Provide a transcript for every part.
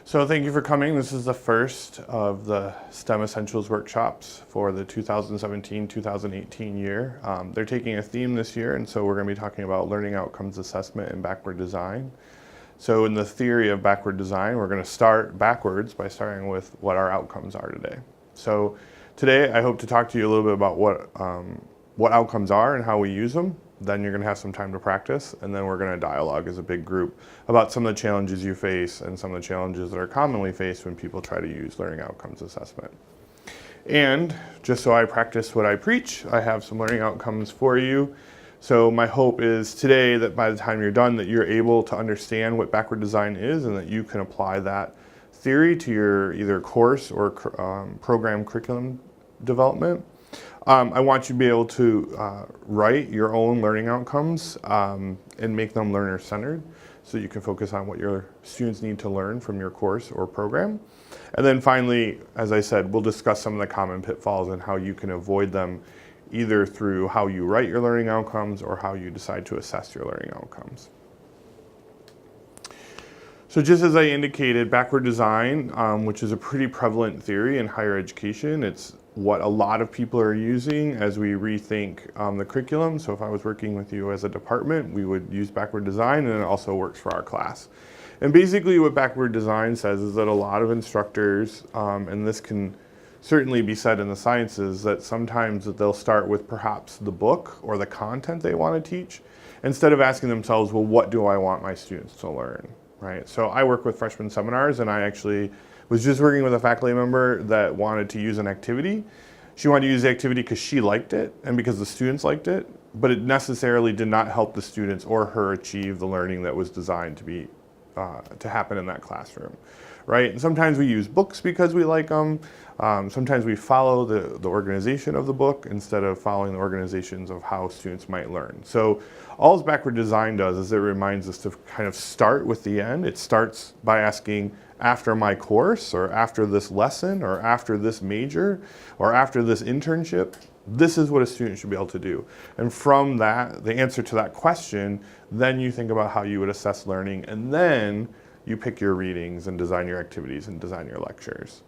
So thank you for coming. This is the first of the STEM Essentials workshops for the 2017-2018 year. They're taking a theme this year, and so we're going to be talking about learning outcomes assessment and backward design. So in the theory of backward design, we're going to start backwards by starting with what our outcomes are today. So today I hope to talk to you a little bit about what outcomes are and how we use them. Then you're going to have some time to practice, and then we're going to dialogue as a big group about some of the challenges you face and some of the challenges that are commonly faced when people try to use learning outcomes assessment. And just so I practice what I preach, I have some learning outcomes for you. So my hope is today that by the time you're done that you're able to understand what backward design is and that you can apply that theory to your either course or program curriculum development. I want you to be able to write your own learning outcomes and make them learner-centered so you can focus on what your students need to learn from your course or program. And then finally, as I said, we'll discuss some of the common pitfalls and how you can avoid them either through how you write your learning outcomes or how you decide to assess your learning outcomes. So just as I indicated, backward design, which is a pretty prevalent theory in higher education, it's what a lot of people are using as we rethink the curriculum. So if I was working with you as a department, we would use backward design, and it also works for our class. And basically what backward design says is that a lot of instructors, and this can certainly be said in the sciences, that sometimes that they'll start with perhaps the book or the content they want to teach, instead of asking themselves, well, what do I want my students to learn? Right? So I work with freshman seminars, and I actually was just working with a faculty member that wanted to use an activity. She wanted to use the activity because she liked it and because the students liked it, but it necessarily did not help the students or her achieve the learning that was designed to happen in that classroom. Right? And sometimes we use books because we like them. Sometimes we follow the organization of the book instead of following the organizations of how students might learn. So all backward design does is it reminds us to kind of start with the end. It starts by asking, after my course, or after this lesson, or after this major, or after this internship, this is what a student should be able to do. And from that, the answer to that question, then you think about how you would assess learning, and then you pick your readings and design your activities and design your lectures.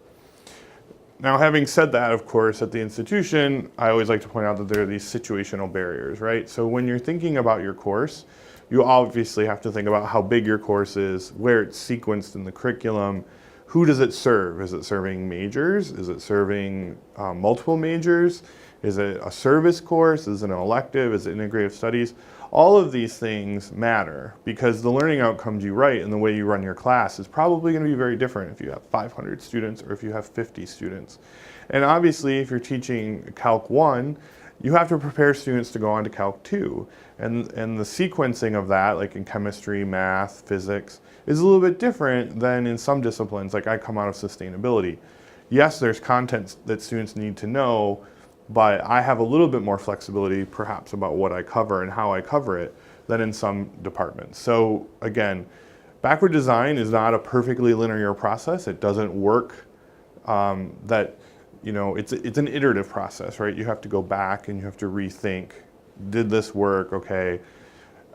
Now, having said that, of course, at the institution, I always like to point out that there are these situational barriers, right? So when you're thinking about your course, you obviously have to think about how big your course is, where it's sequenced in the curriculum, who does it serve? Is it serving majors? Is it serving multiple majors? Is it a service course? Is it an elective? Is it integrative studies? All of these things matter because the learning outcomes you write and the way you run your class is probably going to be very different if you have 500 students or if you have 50 students. And obviously, if you're teaching Calc 1, you have to prepare students to go on to Calc 2. And the sequencing of that, like in chemistry, math, physics, is a little bit different than in some disciplines, like I come out of sustainability. Yes, there's content that students need to know, but I have a little bit more flexibility perhaps about what I cover and how I cover it than in some departments. So again, backward design is not a perfectly linear process. It doesn't work it's an iterative process, right? You have to go back and you have to rethink, did this work? Okay,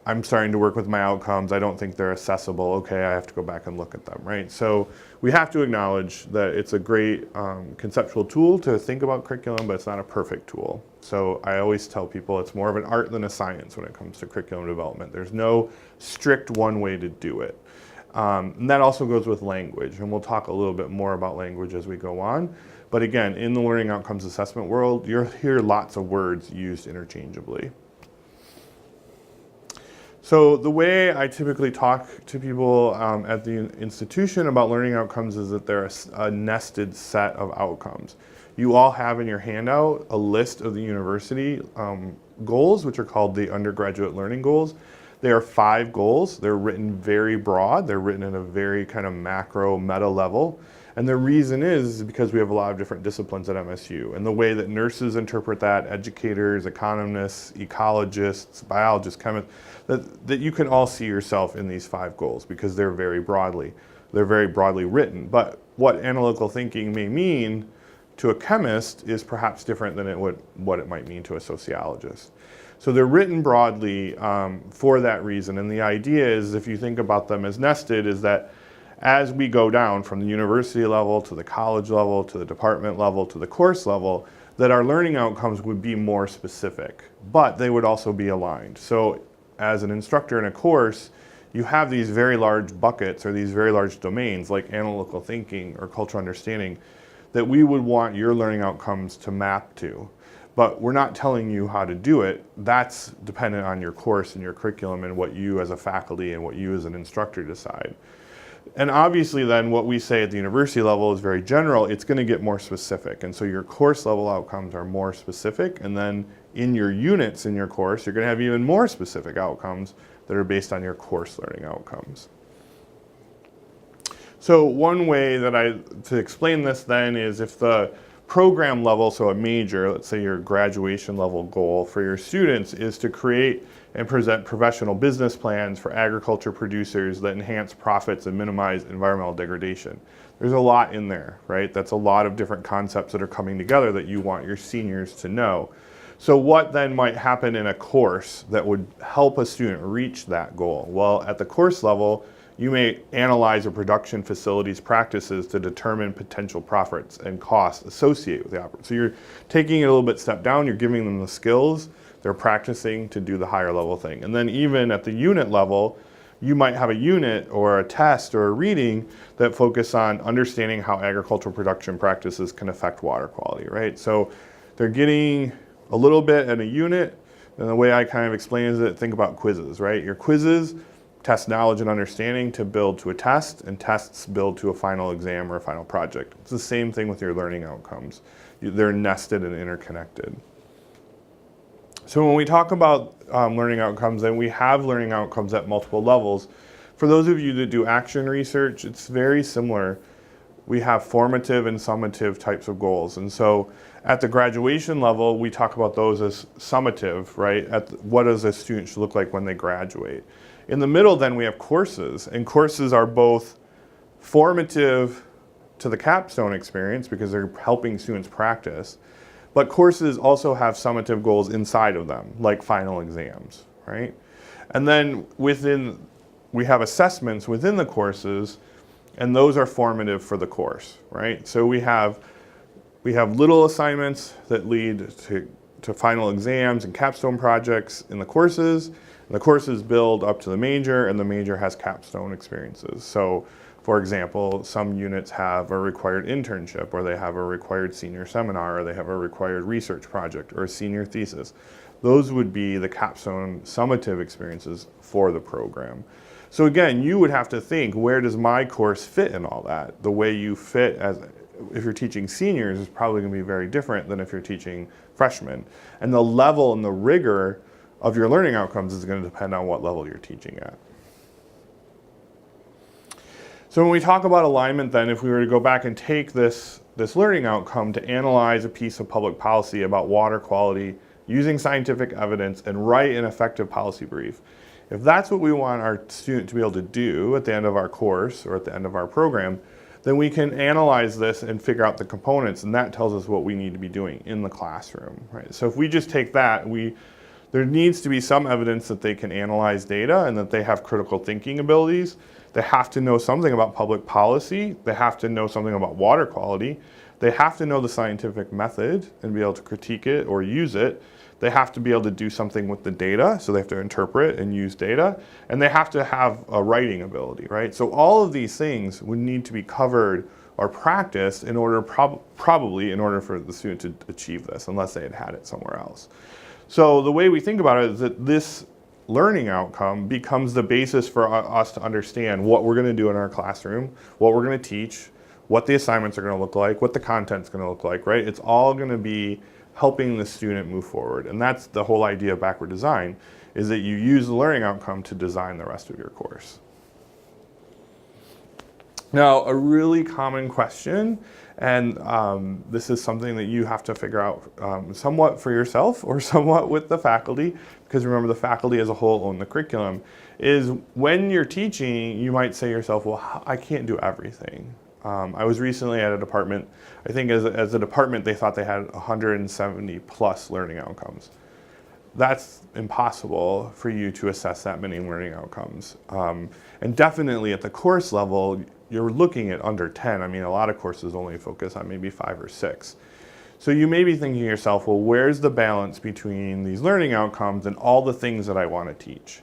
I'm starting to work with my outcomes. I don't think they're accessible. Okay, I have to go back and look at them, right? So we have to acknowledge that it's a great conceptual tool to think about curriculum, but it's not a perfect tool. So I always tell people it's more of an art than a science when it comes to curriculum development. There's no strict one way to do it. And that also goes with language, and we'll talk a little bit more about language as we go on. But again, in the learning outcomes assessment world, you'll hear lots of words used interchangeably. So the way I typically talk to people at the institution about learning outcomes is that they're a nested set of outcomes. You all have in your handout a list of the university goals, which are called the undergraduate learning goals. They are 5 goals. They're written very broad. They're written at a very kind of macro meta level. And the reason is because we have a lot of different disciplines at MSU. And the way that nurses interpret that, educators, economists, ecologists, biologists, chemists, that you can all see yourself in these 5 goals because they're very broadly written. But what analytical thinking may mean to a chemist is perhaps different than what it might mean to a sociologist. So they're written broadly for that reason. And the idea is, if you think about them as nested, is that As we go down from the university level to the college level to the department level to the course level, that our learning outcomes would be more specific, but they would also be aligned. So as an instructor in a course, you have these very large buckets or these very large domains like analytical thinking or cultural understanding that we would want your learning outcomes to map to. But we're not telling you how to do it. That's dependent on your course and your curriculum and what you as a faculty and what you as an instructor decide. And obviously then what we say at the university level is very general. It's going to get more specific. And so your course level outcomes are more specific. And then in your units in your course, you're going to have even more specific outcomes that are based on your course learning outcomes. So one way that to explain this then is if the program level, so a major, let's say your graduation level goal for your students is to create and present professional business plans for agriculture producers that enhance profits and minimize environmental degradation. There's a lot in there, right? That's a lot of different concepts that are coming together that you want your seniors to know. So what then might happen in a course that would help a student reach that goal? Well, at the course level, you may analyze a production facility's practices to determine potential profits and costs associated with the operation. So you're taking it a little bit step down, you're giving them the skills, they're practicing to do the higher level thing. And then even at the unit level, you might have a unit or a test or a reading that focus on understanding how agricultural production practices can affect water quality, right? So they're getting a little bit in a unit, and the way I kind of explain is that think about quizzes, right? Your quizzes test knowledge and understanding to build to a test, and tests build to a final exam or a final project. It's the same thing with your learning outcomes. They're nested and interconnected. So when we talk about learning outcomes, and we have learning outcomes at multiple levels, for those of you that do action research, it's very similar. We have formative and summative types of goals. And so at the graduation level, we talk about those as summative, right? What does a student should look like when they graduate? In the middle, then, we have courses, and courses are both formative to the capstone experience because they're helping students practice, but courses also have summative goals inside of them, like final exams, right? And then we have assessments within the courses, and those are formative for the course, right? So we have little assignments that lead to final exams and capstone projects in the courses. And the courses build up to the major, and the major has capstone experiences. So, for example, some units have a required internship, or they have a required senior seminar, or they have a required research project, or a senior thesis. Those would be the capstone summative experiences for the program. So again, you would have to think, where does my course fit in all that? The way you fit if you're teaching seniors is probably going to be very different than if you're teaching freshmen. And the level and the rigor of your learning outcomes is going to depend on what level you're teaching at. So when we talk about alignment then, if we were to go back and take this learning outcome to analyze a piece of public policy about water quality using scientific evidence and write an effective policy brief, if that's what we want our student to be able to do at the end of our course or at the end of our program, then we can analyze this and figure out the components, and that tells us what we need to be doing in the classroom, right? So if we just take that, there needs to be some evidence that they can analyze data and that they have critical thinking abilities. They have to know something about public policy. They have to know something about water quality. They have to know the scientific method and be able to critique it or use it. They have to be able to do something with the data, so they have to interpret and use data. And they have to have a writing ability, right? So all of these things would need to be covered or practiced in order, probably in order for the student to achieve this, unless they had it somewhere else. So the way we think about it is that this learning outcome becomes the basis for us to understand what we're going to do in our classroom, what we're going to teach, what the assignments are going to look like, what the content's going to look like, right? It's all going to be helping the student move forward. And that's the whole idea of backward design, is that you use the learning outcome to design the rest of your course. Now, a really common question, and this is something that you have to figure out somewhat for yourself or somewhat with the faculty, because remember the faculty as a whole own the curriculum, is when you're teaching, you might say to yourself, well, I can't do everything. I was recently at a department, I think as a department they thought they had 170 plus learning outcomes. that's impossible for you to assess that many learning outcomes. And definitely at the course level, you're looking at under 10. I mean, a lot of courses only focus on maybe 5 or 6. So you may be thinking to yourself, well, where's the balance between these learning outcomes and all the things that I want to teach?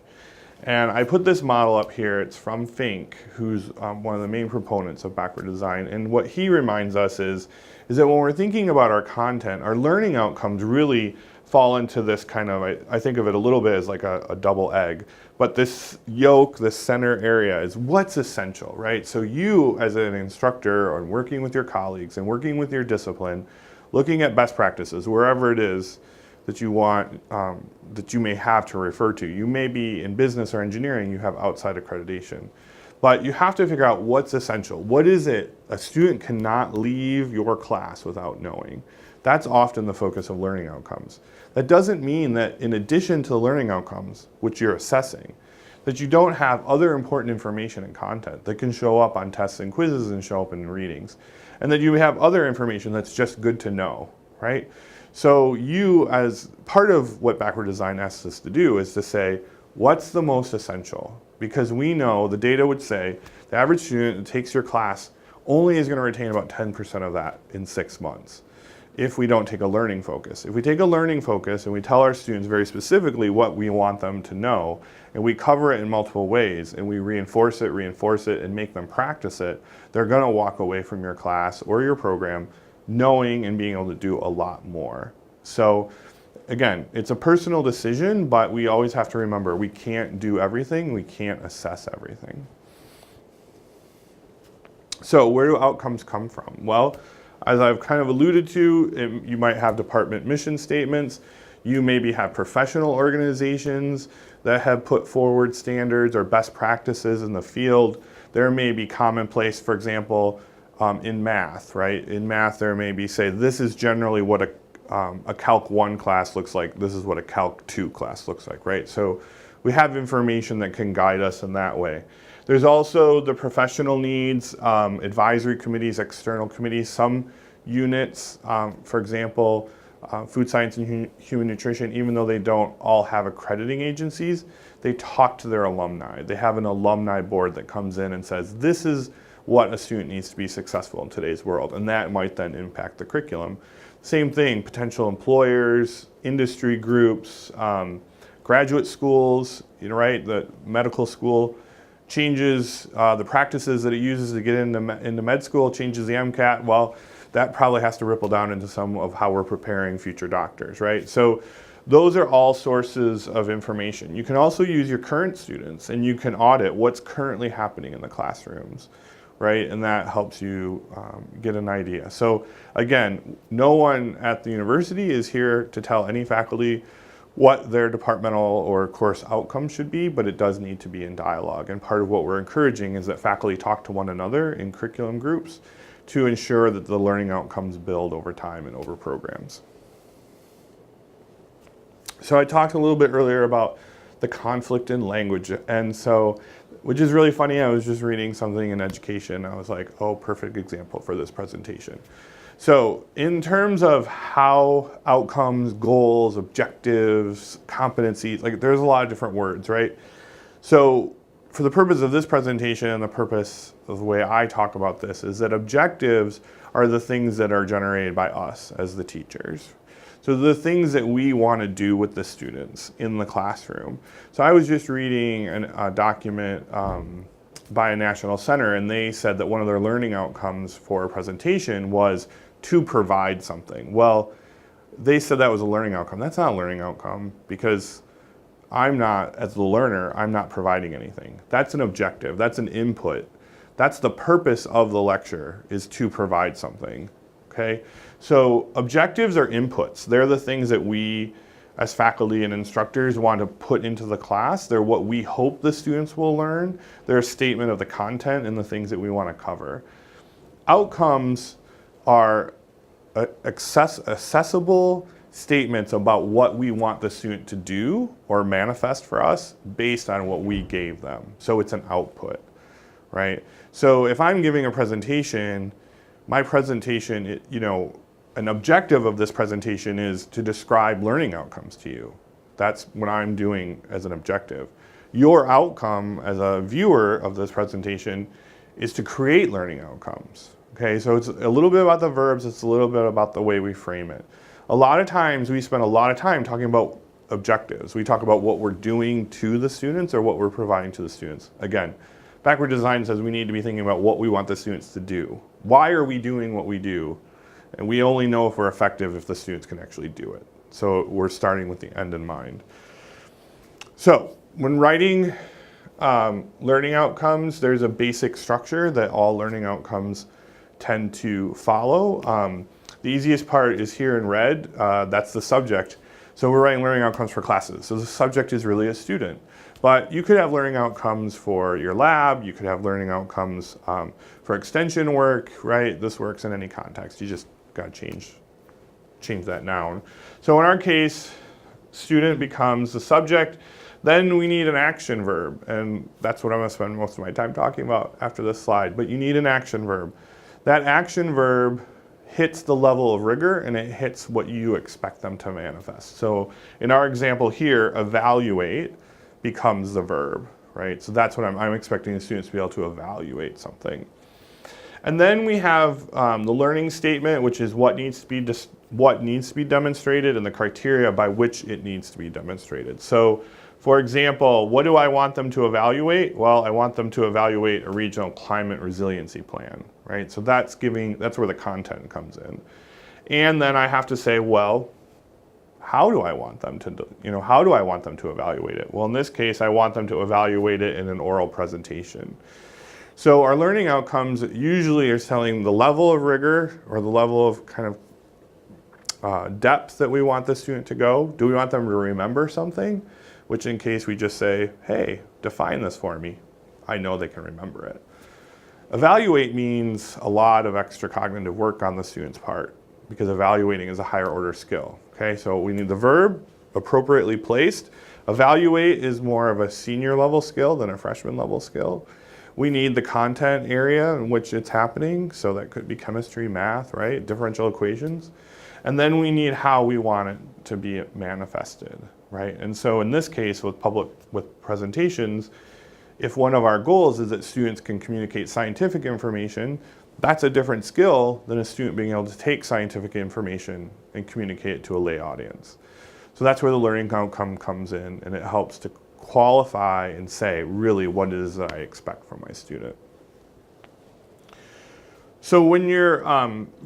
And I put this model up here. It's from FINK, who's one of the main proponents of backward design. And what he reminds us is that when we're thinking about our content, our learning outcomes really fall into this kind of, I think of it a little bit as like a double egg. But this yolk, this center area is what's essential, right? So you as an instructor or working with your colleagues and working with your discipline, looking at best practices, wherever it is that you want, that you may have to refer to. You may be in business or engineering, you have outside accreditation. But you have to figure out what's essential. What is it a student cannot leave your class without knowing? That's often the focus of learning outcomes. That doesn't mean that in addition to the learning outcomes, which you're assessing, that you don't have other important information and content that can show up on tests and quizzes and show up in readings. And that you have other information that's just good to know, right? So you, as part of what backward design asks us to do, is to say, what's the most essential? Because we know the data would say the average student that takes your class only is going to retain about 10% of that in 6 months if we don't take a learning focus. If we take a learning focus and we tell our students very specifically what we want them to know, and we cover it in multiple ways, and we reinforce it, and make them practice it, they're going to walk away from your class or your program knowing and being able to do a lot more. So again, it's a personal decision, but we always have to remember we can't do everything, we can't assess everything. So where do outcomes come from? Well, as I've kind of alluded to, you might have department mission statements, you maybe have professional organizations that have put forward standards or best practices in the field. There may be commonplace, for example, in math, right? In math, there may be, say, this is generally what a Calc 1 class looks like, this is what a Calc 2 class looks like, right? So we have information that can guide us in that way. There's also the professional needs, advisory committees, external committees, some units, for example, food science and human nutrition, even though they don't all have accrediting agencies, they talk to their alumni. They have an alumni board that comes in and says, this is what a student needs to be successful in today's world, and that might then impact the curriculum. Same thing, potential employers, industry groups, graduate schools, right? The medical school changes the practices that it uses to get into med school, changes the MCAT. Well, that probably has to ripple down into some of how we're preparing future doctors, right? So those are all sources of information. You can also use your current students and you can audit what's currently happening in the classrooms, right? And that helps you get an idea. So again, no one at the university is here to tell any faculty what their departmental or course outcomes should be, but it does need to be in dialogue. And part of what we're encouraging is that faculty talk to one another in curriculum groups to ensure that the learning outcomes build over time and over programs. So I talked a little bit earlier about the conflict in language, and so, which is really funny, I was just reading something in education, I was like, oh, perfect example for this presentation. So in terms of how outcomes, goals, objectives, competencies, like there's a lot of different words, right? So for the purpose of this presentation and the purpose of the way I talk about this is that objectives are the things that are generated by us as the teachers. So the things that we want to do with the students in the classroom. So I was just reading a document by a national center, and they said that one of their learning outcomes for a presentation was to provide something. Well, they said that was a learning outcome. That's not a learning outcome because I'm not, as the learner, I'm not providing anything. That's an objective, that's an input. That's the purpose of the lecture, is to provide something, okay? So objectives are inputs. They're the things that we, as faculty and instructors, want to put into the class. They're what we hope the students will learn. They're a statement of the content and the things that we want to cover. Outcomes are accessible statements about what we want the student to do or manifest for us based on what we gave them. So it's an output, right? So if I'm giving a presentation, my presentation, an objective of this presentation is to describe learning outcomes to you. That's what I'm doing as an objective. Your outcome as a viewer of this presentation is to create learning outcomes. Okay, so it's a little bit about the verbs, it's a little bit about the way we frame it. A lot of times we spend a lot of time talking about objectives. We talk about what we're doing to the students or what we're providing to the students. Again, backward design says we need to be thinking about what we want the students to do. Why are we doing what we do? And we only know if we're effective if the students can actually do it. So we're starting with the end in mind. So when writing learning outcomes, there's a basic structure that all learning outcomes tend to follow. The easiest part is here in red, that's the subject. So we're writing learning outcomes for classes. So the subject is really a student. But you could have learning outcomes for your lab, you could have learning outcomes for extension work, right? This works in any context. You just gotta change that noun. So in our case, student becomes the subject. Then we need an action verb, and that's what I'm gonna spend most of my time talking about after this slide, but you need an action verb. That action verb hits the level of rigor and it hits what you expect them to manifest. So in our example here, evaluate becomes the verb, right? So that's what I'm expecting the students to be able to evaluate something. And then we have the learning statement, which is what needs to be demonstrated and the criteria by which it needs to be demonstrated. So for example, what do I want them to evaluate? Well, I want them to evaluate a regional climate resiliency plan, right? So that's where the content comes in. And then I have to say, well, how do I want them to, how do I want them to evaluate it? Well, in this case, I want them to evaluate it in an oral presentation. So our learning outcomes usually are telling the level of rigor or the level of kind of depth that we want the student to go. Do we want them to remember something? Which in case we just say, hey, define this for me. I know they can remember it. Evaluate means a lot of extra cognitive work on the student's part because evaluating is a higher order skill. Okay, so we need the verb appropriately placed. Evaluate is more of a senior level skill than a freshman level skill. We need the content area in which it's happening, so that could be chemistry, math, right? Differential equations. And then we need how we want it to be manifested, right? And so in this case with presentations, if one of our goals is that students can communicate scientific information, that's a different skill than a student being able to take scientific information and communicate it to a lay audience. So that's where the learning outcome comes in, and it helps to qualify and say really what it is that I expect from my student. So when you're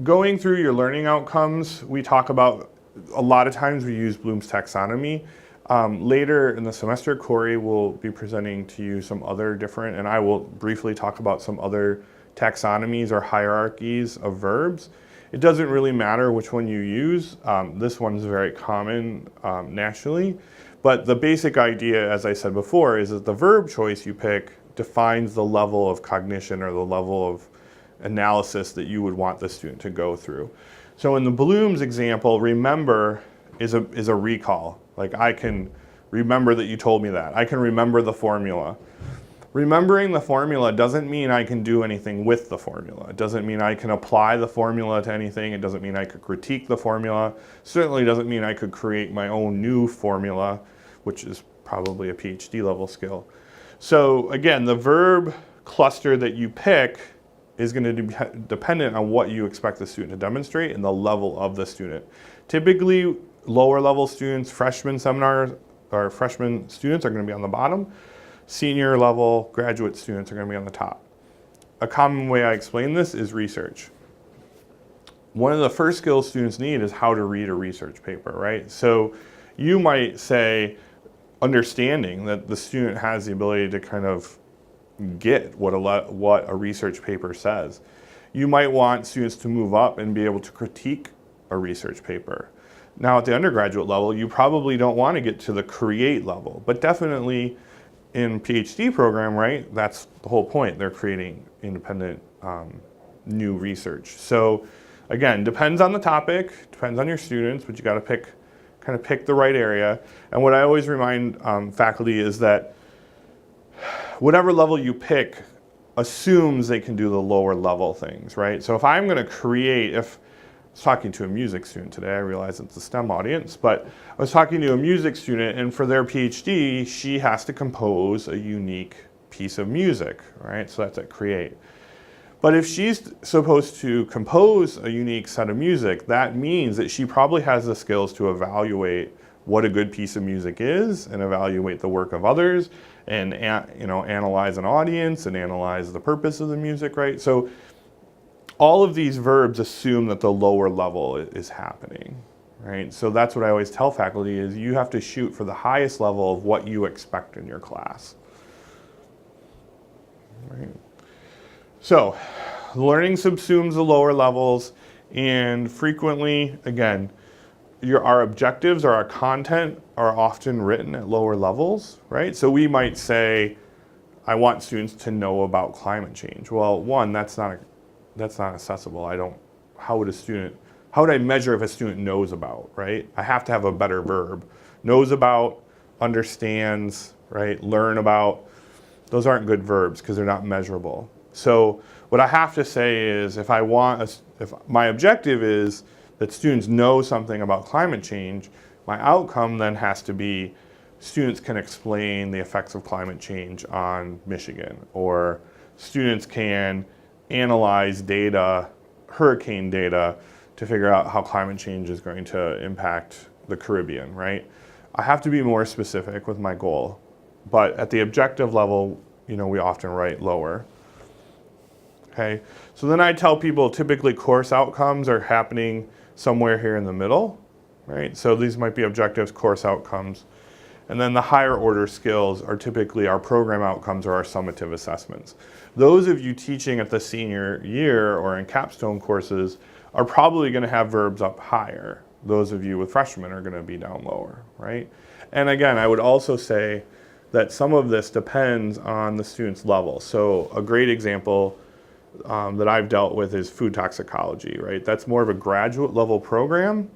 going through your learning outcomes, we talk about, a lot of times we use Bloom's taxonomy. Later in the semester, Corey will be presenting to you some other different, and I will briefly talk about some other taxonomies or hierarchies of verbs. It doesn't really matter which one you use. This one is very common nationally. But the basic idea, as I said before, is that the verb choice you pick defines the level of cognition or the level of analysis that you would want the student to go through. So in the Bloom's example, remember is a recall. Like, I can remember that you told me that. I can remember the formula. Remembering the formula doesn't mean I can do anything with the formula. It doesn't mean I can apply the formula to anything. It doesn't mean I could critique the formula. Certainly doesn't mean I could create my own new formula, which is probably a PhD level skill. So again, the verb cluster that you pick is going to be dependent on what you expect the student to demonstrate and the level of the student. Typically, lower level students, freshman seminars or freshman students are going to be on the bottom. Senior level graduate students are going to be on the top. A common way I explain this is research. One of the first skills students need is how to read a research paper, right? So you might say, understanding that the student has the ability to kind of get what a research paper says. You might want students to move up and be able to critique a research paper. Now at the undergraduate level, you probably don't want to get to the create level, but definitely in PhD program, right, that's the whole point. They're creating independent new research. So again, depends on the topic, depends on your students, but you got to kind of pick the right area. And what I always remind faculty is that whatever level you pick assumes they can do the lower level things, right? So if I'm going to create, was talking to a music student today. I realize it's a STEM audience, but I was talking to a music student, and for their PhD, she has to compose a unique piece of music, right? So that's at Create. But if she's supposed to compose a unique set of music, that means that she probably has the skills to evaluate what a good piece of music is and evaluate the work of others and analyze an audience and analyze the purpose of the music, right? So all of these verbs assume that the lower level is happening, right? So that's what I always tell faculty is you have to shoot for the highest level of what you expect in your class. Right. So learning subsumes the lower levels, and frequently, again, our objectives or our content are often written at lower levels, right? So we might say, I want students to know about climate change. Well, one, that's not accessible. How would I measure if a student knows about, right? I have to have a better verb. Knows about, understands, right? Learn about. Those aren't good verbs because they're not measurable. So what I have to say is if my objective is that students know something about climate change, my outcome then has to be students can explain the effects of climate change on Michigan, or students can analyze data, hurricane data, to figure out how climate change is going to impact the Caribbean, right? I have to be more specific with my goal, but at the objective level, we often write lower. Okay, so then I tell people typically course outcomes are happening somewhere here in the middle, right? So these might be objectives, course outcomes. And then the higher order skills are typically our program outcomes or our summative assessments. Those of you teaching at the senior year or in capstone courses are probably going to have verbs up higher. Those of you with freshmen are going to be down lower, right? And again, I would also say that some of this depends on the student's level. So a great example that I've dealt with is food toxicology, right? That's more of a graduate level program.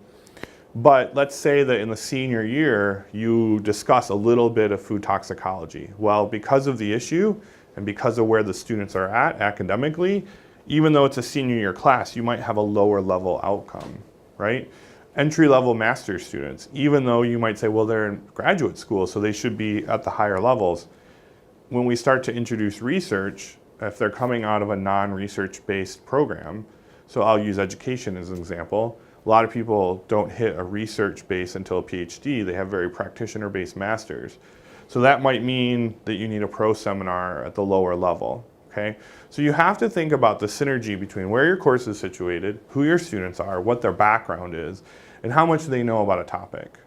But let's say that in the senior year, you discuss a little bit of food toxicology. Well, because of the issue and because of where the students are at academically, even though it's a senior year class, you might have a lower level outcome, right? Entry level master's students, even though you might say, well, they're in graduate school, so they should be at the higher levels. When we start to introduce research, if they're coming out of a non-research based program, so I'll use education as an example, a lot of people don't hit a research base until a PhD. They have very practitioner-based masters. So that might mean that you need a pro seminar at the lower level, okay? So you have to think about the synergy between where your course is situated, who your students are, what their background is, and how much they know about a topic,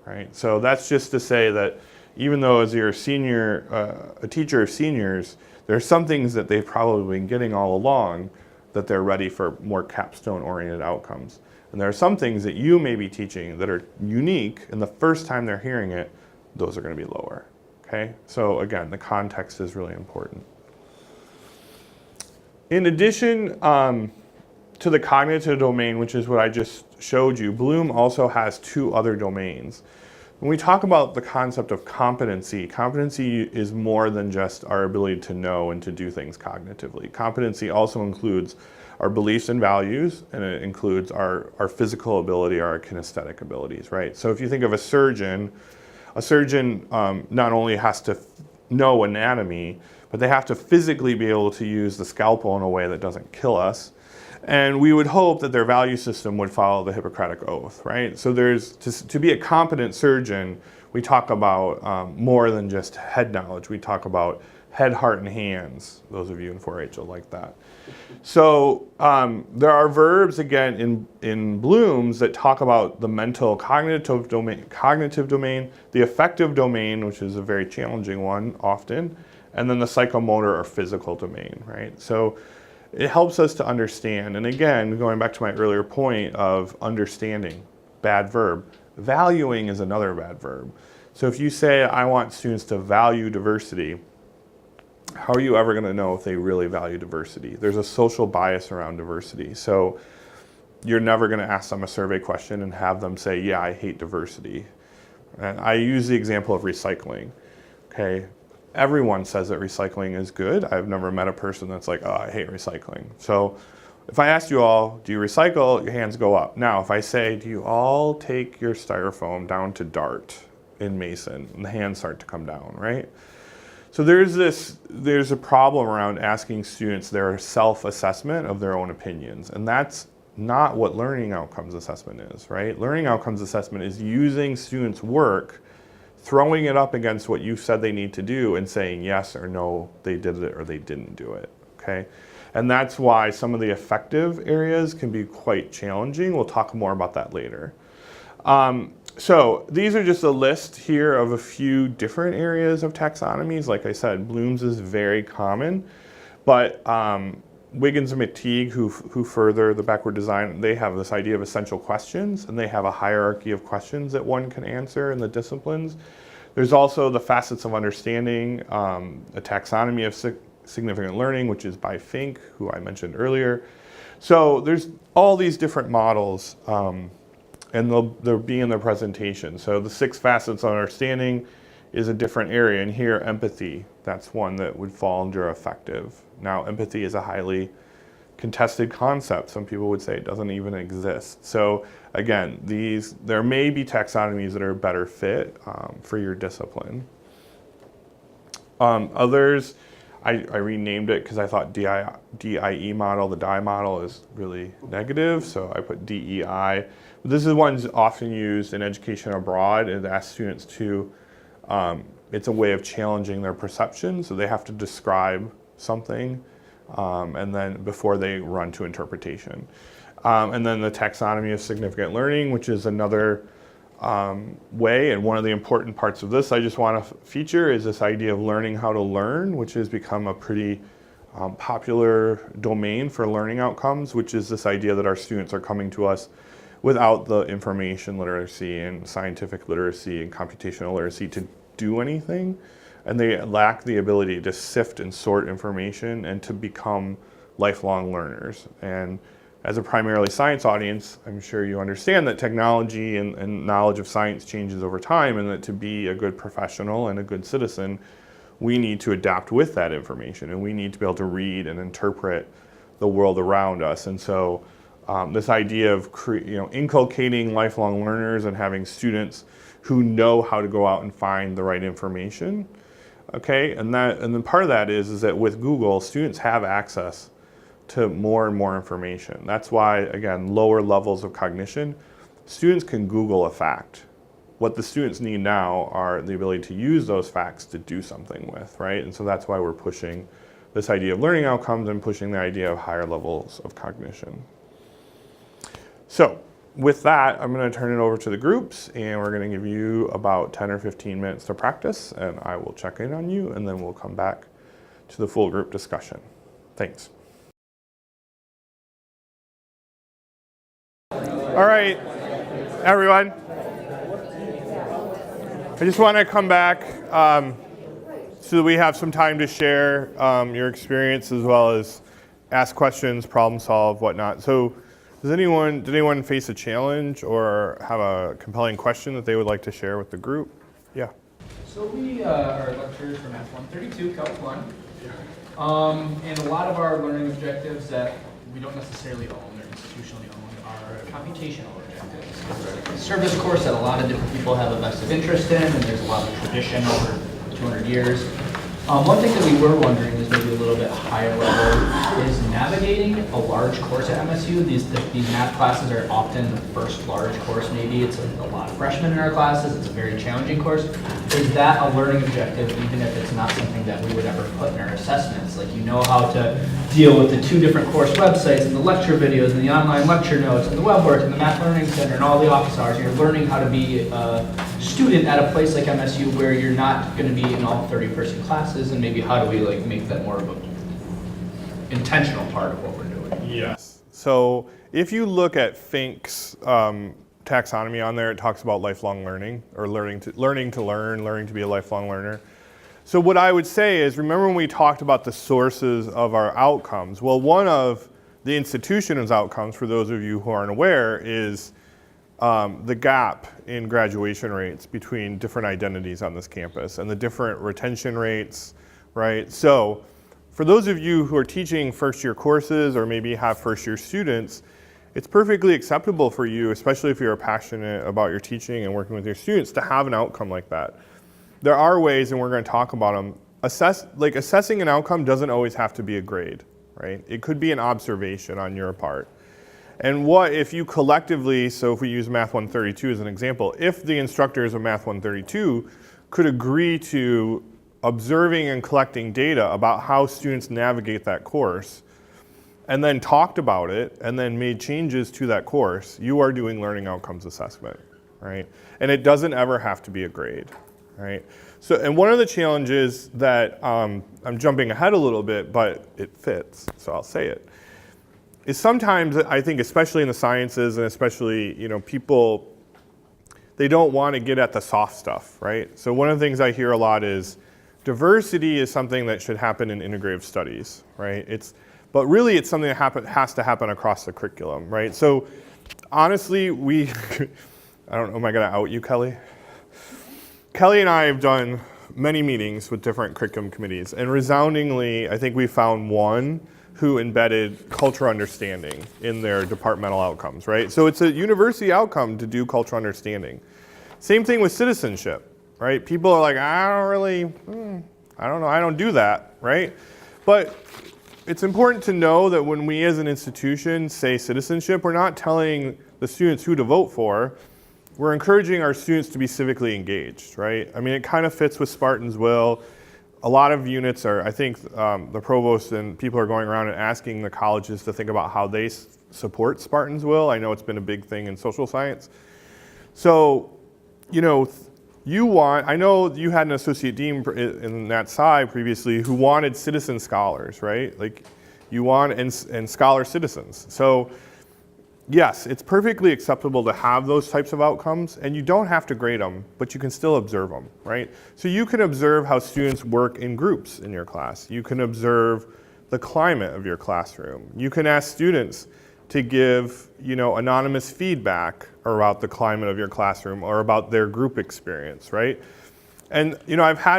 right? So that's just to say that even though as you're a teacher of seniors, there are some things that they've probably been getting all along that they're ready for more capstone-oriented outcomes. And there are some things that you may be teaching that are unique, and the first time they're hearing it, those are going to be lower, okay? So again, the context is really important. In addition to the cognitive domain, which is what I just showed you, Bloom also has two other domains. When we talk about the concept of competency, competency is more than just our ability to know and to do things cognitively. Competency also includes our beliefs and values, and it includes our physical ability, our kinesthetic abilities, right? So if you think of a surgeon not only has to know anatomy, but they have to physically be able to use the scalpel in a way that doesn't kill us. And we would hope that their value system would follow the Hippocratic Oath, right? So to be a competent surgeon, we talk about more than just head knowledge. We talk about head, heart, and hands. Those of you in 4-H will like that. So there are verbs, again, in Bloom's that talk about the mental cognitive domain, the affective domain, which is a very challenging one often, and then the psychomotor or physical domain, right? So it helps us to understand. And again, going back to my earlier point of understanding, bad verb. Valuing is another bad verb. So if you say, I want students to value diversity, how are you ever going to know if they really value diversity? There's a social bias around diversity. So you're never going to ask them a survey question and have them say, yeah, I hate diversity. And I use the example of recycling. Okay, everyone says that recycling is good. I've never met a person that's like, oh, I hate recycling. So If I asked you all, do you recycle, your hands go up. Now, if I say, do you all take your styrofoam down to Dart in Mason, and the hands start to come down, right? So there's a problem around asking students their self-assessment of their own opinions, and that's not what learning outcomes assessment is, right? Learning outcomes assessment is using students' work, throwing it up against what you said they need to do and saying yes or no, they did it or they didn't do it, okay? And that's why some of the effective areas can be quite challenging. We'll talk more about that later. So these are just a list here of a few different areas of taxonomies. Like I said, Bloom's is very common, but Wiggins and McTeague, who further the backward design, they have this idea of essential questions, and they have a hierarchy of questions that one can answer in the disciplines. There's also the facets of understanding, a taxonomy of significant learning, which is by FINK, who I mentioned earlier. So there's all these different models, and they'll be in the presentation. So the 6 facets of understanding is a different area, and here empathy, that's one that would fall under effective. Now empathy is a highly contested concept. Some people would say it doesn't even exist. So again, there may be taxonomies that are a better fit for your discipline. Others, I renamed it because I thought DIE model, the DIE model, is really negative, so I put DEI. But this is one that's often used in education abroad, and it asks students to, it's a way of challenging their perception, so they have to describe something, and then before they run to interpretation. And then the taxonomy of significant learning, which is another way, and one of the important parts of this I just want to feature is this idea of learning how to learn, which has become a pretty popular domain for learning outcomes, which is this idea that our students are coming to us without the information literacy and scientific literacy and computational literacy to do anything, and they lack the ability to sift and sort information and to become lifelong learners. And as a primarily science audience, I'm sure you understand that technology and knowledge of science changes over time, and that to be a good professional and a good citizen, we need to adapt with that information, and we need to be able to read and interpret the world around us. And so this idea of inculcating lifelong learners and having students who know how to go out and find the right information, okay? And then part of that is that with Google, students have access to more and more information. That's why, again, lower levels of cognition, students can Google a fact. What the students need now are the ability to use those facts to do something with, right? And so that's why we're pushing this idea of learning outcomes and pushing the idea of higher levels of cognition. So with that, I'm going to turn it over to the groups, and we're going to give you about 10 or 15 minutes to practice, and I will check in on you, and then we'll come back to the full group discussion. Thanks. All right, everyone. I just want to come back so that we have some time to share your experience as well as ask questions, problem solve, whatnot. So did anyone face a challenge or have a compelling question that they would like to share with the group? Yeah. So we are lecturers for Math 132, Calc 1. And a lot of our learning objectives that we don't necessarily own or institutionally own are computational objectives. It's a service course that a lot of different people have a vested interest in, and there's a lot of tradition over 200 years. One thing that we were wondering is maybe a little bit higher level is navigating a large course at MSU. These math classes are often the first large course maybe. It's a lot of freshmen in our classes. It's a very challenging course. Is that a learning objective even if it's not something that we would ever put in our assessments? Like, you know how to deal with the 2 different course websites and the lecture videos and the online lecture notes and the web work and the Math Learning Center and all the office hours. You're learning how to be a student at a place like MSU where you're not going to be in all 30-person classes, and maybe how do we make that more of an intentional part of what we're doing? Yes. So if you look at FINK's taxonomy on there, it talks about lifelong learning, or learning to learn, learning to be a lifelong learner. So what I would say is, remember when we talked about the sources of our outcomes? Well, one of the institution's outcomes, for those of you who aren't aware, is the gap in graduation rates between different identities on this campus and the different retention rates, right? So for those of you who are teaching first-year courses or maybe have first-year students, it's perfectly acceptable for you, especially if you're passionate about your teaching and working with your students, to have an outcome like that. There are ways, and we're going to talk about them. Assessing an outcome doesn't always have to be a grade, right? It could be an observation on your part. And what if you collectively, so if we use Math 132 as an example, if the instructors of Math 132 could agree to observing and collecting data about how students navigate that course, and then talked about it, and then made changes to that course, you are doing learning outcomes assessment, right? And it doesn't ever have to be a grade, right? So, and one of the challenges that, I'm jumping ahead a little bit, but it fits, so I'll say it, is sometimes I think, especially in the sciences and especially, people, they don't want to get at the soft stuff, right? So one of the things I hear a lot is diversity is something that should happen in integrative studies, right? But really it's something that has to happen across the curriculum, right? So honestly, I don't know, am I going to out you, Kelly? Kelly and I have done many meetings with different curriculum committees, and resoundingly, I think we found one who embedded cultural understanding in their departmental outcomes, right? So it's a university outcome to do cultural understanding. Same thing with citizenship, right? People are like, I don't know, I don't do that, right? But it's important to know that when we as an institution say citizenship, we're not telling the students who to vote for. We're encouraging our students to be civically engaged, right? I mean, it kind of fits with Spartan's Will. A lot of units are, I think the provost and people are going around and asking the colleges to think about how they support Spartan's Will. I know it's been a big thing in social science. So, I know you had an associate dean in that side previously who wanted citizen scholars, right? Like you want, and scholar citizens. So yes, it's perfectly acceptable to have those types of outcomes, and you don't have to grade them, but you can still observe them, right? So you can observe how students work in groups in your class. You can observe the climate of your classroom. You can ask students to give, anonymous feedback about the climate of your classroom or about their group experience, right? And,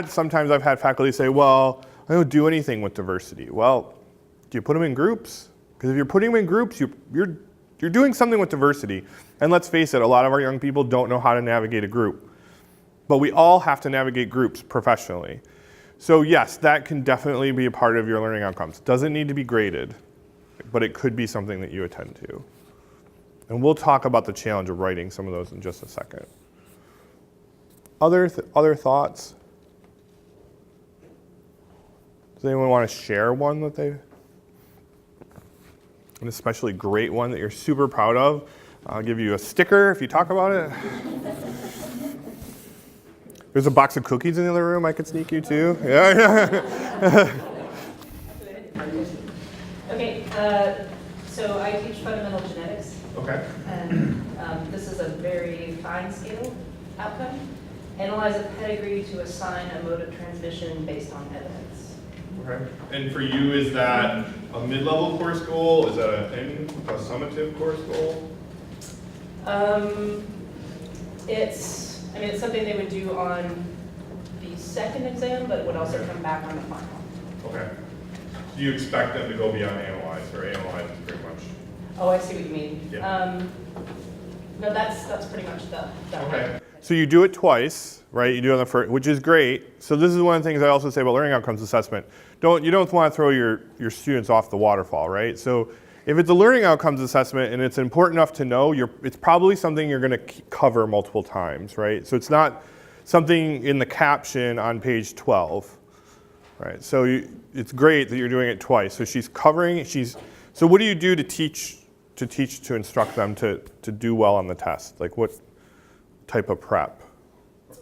sometimes I've had faculty say, well, I don't do anything with diversity. Well, do you put them in groups? Because if you're putting them in groups, you're doing something with diversity. And let's face it, a lot of our young people don't know how to navigate a group. But we all have to navigate groups professionally. So yes, that can definitely be a part of your learning outcomes. Doesn't need to be graded, but it could be something that you attend to. And we'll talk about the challenge of writing some of those in just a second. Other thoughts? Does anyone want to share one that an especially great one that you're super proud of? I'll give you a sticker if you talk about it. There's a box of cookies in the other room I could sneak you to. Yeah. Okay, so I teach fundamental genetics. Okay. And this is a very fine scale outcome. Analyze a pedigree to assign a mode of transmission based on evidence. Okay. And for you, is that a mid-level course goal? Is that a summative course goal? It's something they would do on the second exam, but would also come back on the final. Okay. Do you expect them to go beyond analyze, or analyze is pretty much? Oh, I see what you mean. Yeah. No, that's pretty much the okay. So you do it twice, right? You do it on the first, which is great. So this is one of the things I also say about learning outcomes assessment. You don't want to throw your students off the waterfall, right? So if it's a learning outcomes assessment and it's important enough to know, it's probably something you're going to cover multiple times, right? So it's not something in the caption on page 12, right? So it's great that you're doing it twice. So she's covering. So what do you do to instruct them to do well on the test? Like what type of prep?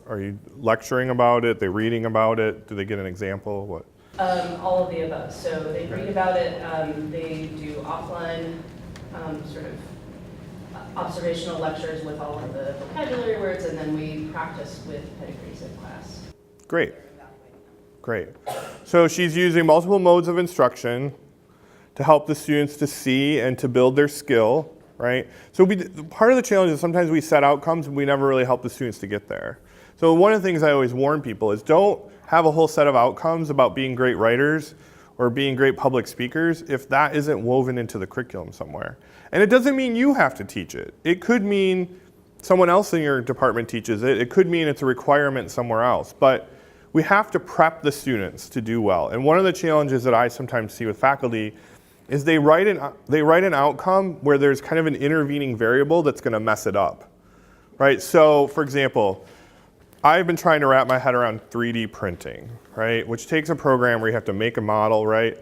Are you lecturing about it? They reading about it? Do they get an example? What? All of the above. So they read about it. They do offline sort of observational lectures with all of the vocabulary words, and then we practice with pedigrees in class. Great. Great. So she's using multiple modes of instruction to help the students to see and to build their skill, right? So part of the challenge is sometimes we set outcomes and we never really help the students to get there. So one of the things I always warn people is don't have a whole set of outcomes about being great writers or being great public speakers if that isn't woven into the curriculum somewhere. And it doesn't mean you have to teach it. It could mean someone else in your department teaches it. It could mean it's a requirement somewhere else. But we have to prep the students to do well. And one of the challenges that I sometimes see with faculty is they write an outcome where there's kind of an intervening variable that's going to mess it up, right? So, for example, I've been trying to wrap my head around 3D printing, right? Which takes a program where you have to make a model, right?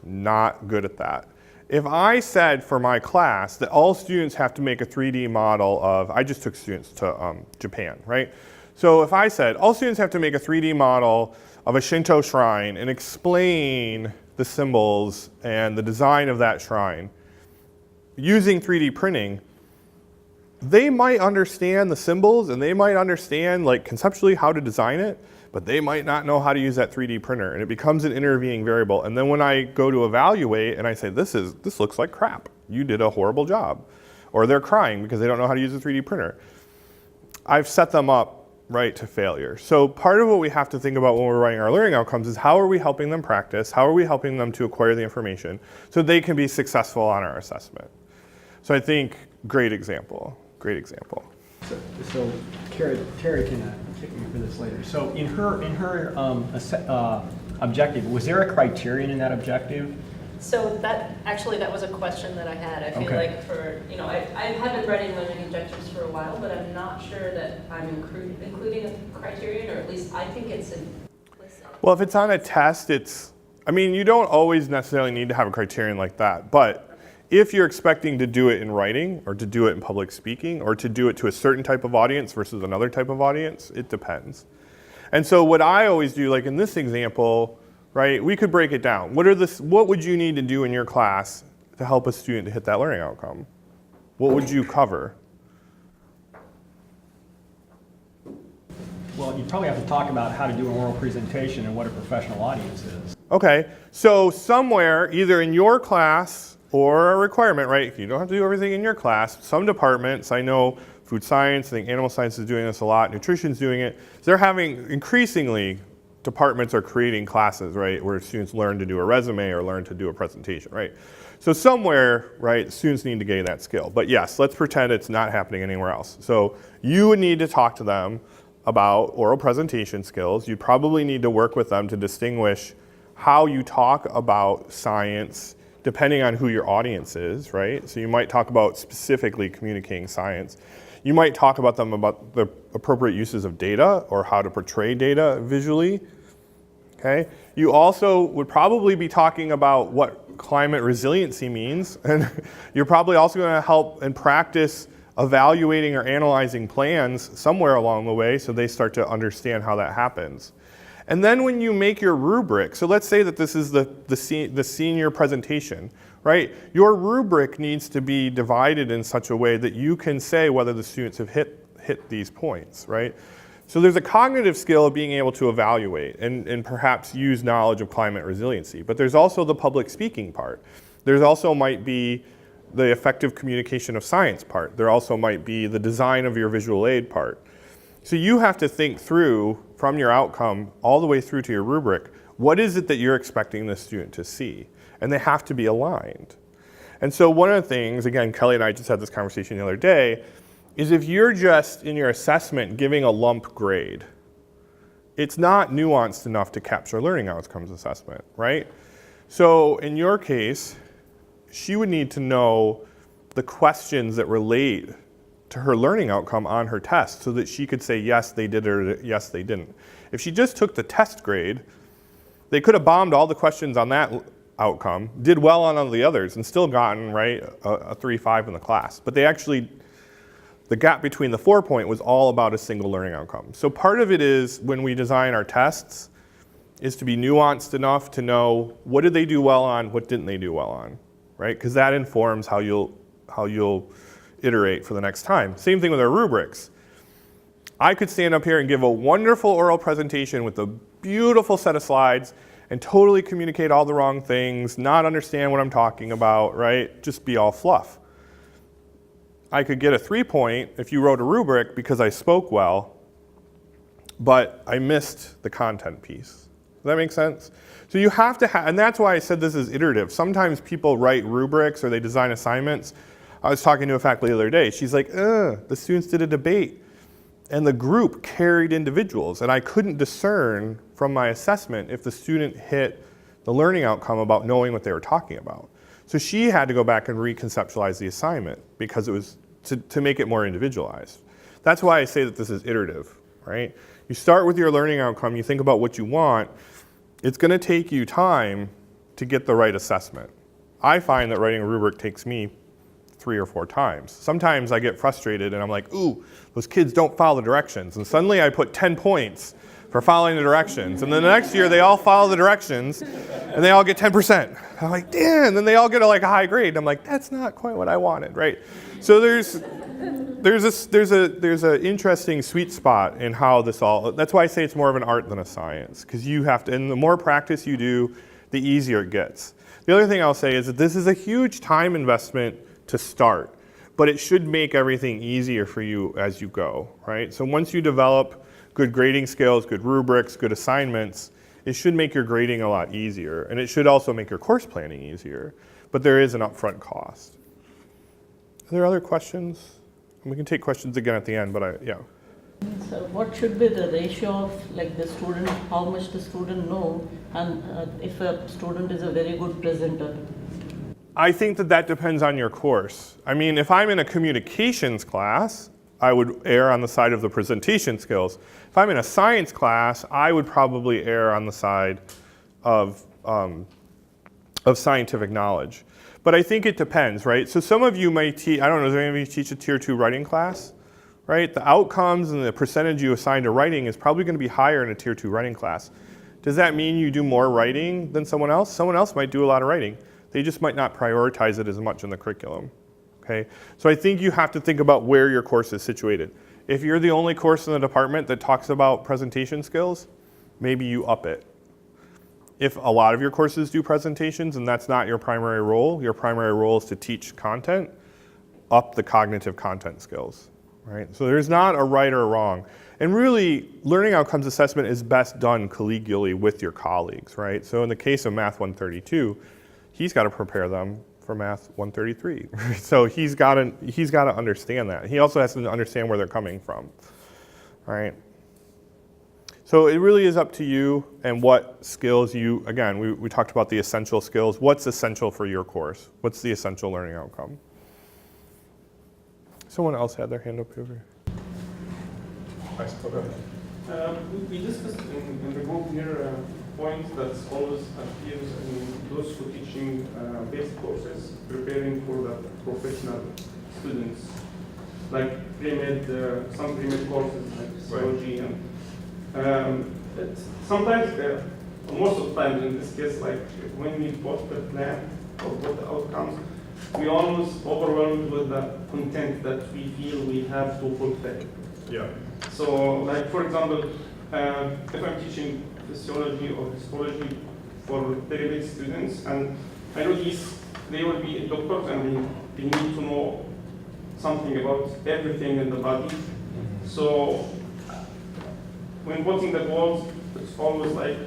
Not good at that. If I said for my class that all students have to make a 3D model of, I just took students to Japan, right? So if I said all students have to make a 3D model of a Shinto shrine and explain the symbols and the design of that shrine using 3D printing, they might understand the symbols and they might understand like conceptually how to design it, but they might not know how to use that 3D printer, and it becomes an intervening variable. And then when I go to evaluate and I say, this looks like crap, you did a horrible job, or they're crying because they don't know how to use a 3D printer, I've set them up right to failure. So part of what we have to think about when we're writing our learning outcomes is how are we helping them practice, how are we helping them to acquire the information so they can be successful on our assessment. So I think great example. So Terry can kick me for this later. So in her objective, was there a criterion in that objective? So that was a question that I had. I feel Okay. like I have been writing learning objectives for a while, but I'm not sure that I'm including a criterion, or at least I think it's implicit. Well, if it's on a test, you don't always necessarily need to have a criterion like that, but if you're expecting to do it in writing or to do it in public speaking or to do it to a certain type of audience versus another type of audience, it depends. And so what I always do, like in this example, right, we could break it down. What would you need to do in your class to help a student to hit that learning outcome? What would you cover? Well, you probably have to talk about how to do an oral presentation and what a professional audience is. Okay, so somewhere, either in your class or a requirement, right? You don't have to do everything in your class. Some departments, I know food science, I think animal science is doing this a lot, nutrition's doing it. They're having, increasingly, departments are creating classes, right, where students learn to do a resume or learn to do a presentation, right? So somewhere, right, students need to gain that skill. But yes, let's pretend it's not happening anywhere else. So you would need to talk to them about oral presentation skills. You probably need to work with them to distinguish how you talk about science depending on who your audience is, right? So you might talk about specifically communicating science. You might talk about them about the appropriate uses of data or how to portray data visually, okay? You also would probably be talking about what climate resiliency means, and you're probably also gonna help and practice evaluating or analyzing plans somewhere along the way so they start to understand how that happens. And then when you make your rubric, so let's say that this is the senior presentation, right? Your rubric needs to be divided in such a way that you can say whether the students have hit these points, right? So there's a cognitive skill of being able to evaluate and perhaps use knowledge of climate resiliency, but there's also the public speaking part. There's also might be the effective communication of science part. There also might be the design of your visual aid part. So you have to think through, from your outcome all the way through to your rubric, what is it that you're expecting the student to see? And they have to be aligned. And so one of the things, again, Kelly and I just had this conversation the other day, is if you're just in your assessment giving a lump grade, it's not nuanced enough to capture learning outcomes assessment, right? So in your case, she would need to know the questions that relate to her learning outcome on her test so that she could say, yes, they did, or yes, they didn't. If she just took the test grade, they could have bombed all the questions on that outcome, did well on all the others, and still gotten, right, a 3.5 in the class. But they actually, the gap between the 4-point was all about a single learning outcome. So part of it is, when we design our tests, is to be nuanced enough to know what did they do well on, what didn't they do well on, right? Because that informs how you'll iterate for the next time. Same thing with our rubrics. I could stand up here and give a wonderful oral presentation with a beautiful set of slides and totally communicate all the wrong things, not understand what I'm talking about, right? Just be all fluff. I could get a 3-point if you wrote a rubric because I spoke well, but I missed the content piece. Does that make sense? So you have to have, and that's why I said this is iterative. Sometimes people write rubrics or they design assignments. I was talking to a faculty the other day. She's like, the students did a debate and the group carried individuals, and I couldn't discern from my assessment if the student hit the learning outcome about knowing what they were talking about. So she had to go back and reconceptualize the assignment because it was to make it more individualized. That's why I say that this is iterative, right? You start with your learning outcome, you think about what you want. It's going to take you time to get the right assessment. I find that writing a rubric takes me 3 or 4 times. Sometimes I get frustrated and I'm like, ooh, those kids don't follow the directions. And suddenly I put 10 points for following the directions. And then the next year they all follow the directions and they all get 10%. I'm like, damn, and then they all get a high grade. And I'm like, that's not quite what I wanted, right? So there's an interesting sweet spot in how this all, that's why I say it's more of an art than a science, because you have to, and the more practice you do, the easier it gets. The other thing I'll say is that this is a huge time investment to start, but it should make everything easier for you as you go, right? So once you develop good grading skills, good rubrics, good assignments, it should make your grading a lot easier, and it should also make your course planning easier, but there is an upfront cost. Are there other questions? And we can take questions again at the end, but yeah. So what should be the ratio of the student, how much the student know, and if a student is a very good presenter? I think that depends on your course. I mean, if I'm in a communications class, I would err on the side of the presentation skills. If I'm in a science class, I would probably err on the side of scientific knowledge. But I think it depends, right? So some of you might teach, I don't know, does any of you teach a tier 2 writing class? Right? The outcomes and the percentage you assign to writing is probably going to be higher in a tier 2 writing class. Does that mean you do more writing than someone else? Someone else might do a lot of writing. They just might not prioritize it as much in the curriculum. Okay? So I think you have to think about where your course is situated. If you're the only course in the department that talks about presentation skills, maybe you up it. If a lot of your courses do presentations and that's not your primary role is to teach content, up the cognitive content skills. Right? So there's not a right or a wrong. And really, learning outcomes assessment is best done collegially with your colleagues, right? So in the case of Math 132, he's got to prepare them for Math 133. So he's got to understand that. He also has to understand where they're coming from, right? So it really is up to you and what skills you, again, we talked about the essential skills. What's essential for your course? What's the essential learning outcome? Someone else had their hand up over here. We discussed in the group here points that always appears in those who teaching basic courses, preparing for the professional students, like pre-med, some pre-med courses like psychology, and sometimes, most of the time in this case, like when we post the plan or what the outcomes, we almost overwhelmed with the content that we feel we have to fulfill. Yeah. So, like for example, if I'm teaching physiology or histology for pre-med students, and I know they will be doctors and they need to know something about everything in the body. So, when putting the goals, it's always like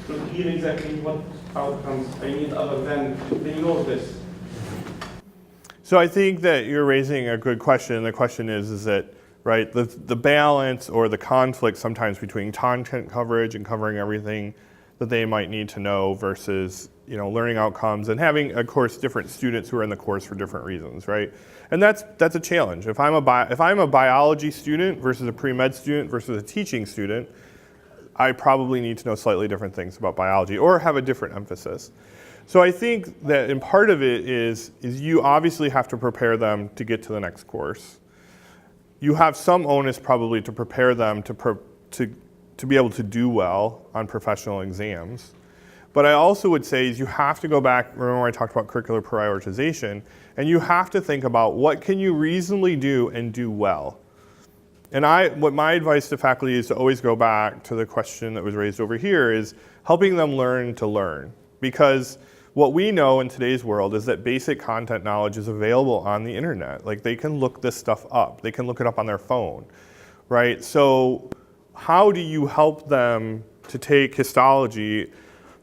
to hear exactly what outcomes I need other than they know this. So I think that you're raising a good question. The question is that, right, the balance or the conflict sometimes between content coverage and covering everything that they might need to know versus, learning outcomes and having, of course, different students who are in the course for different reasons, right? And that's a challenge. If I'm a biology student versus a pre-med student versus a teaching student, I probably need to know slightly different things about biology or have a different emphasis. So I think that in part of it is you obviously have to prepare them to get to the next course. You have some onus probably to prepare them to be able to do well on professional exams. But I also would say is you have to go back, remember I talked about curricular prioritization, and you have to think about what can you reasonably do and do well. And what my advice to faculty is to always go back to the question that was raised over here is helping them learn to learn. Because what we know in today's world is that basic content knowledge is available on the internet. Like they can look this stuff up. They can look it up on their phone, right? So how do you help them to take histology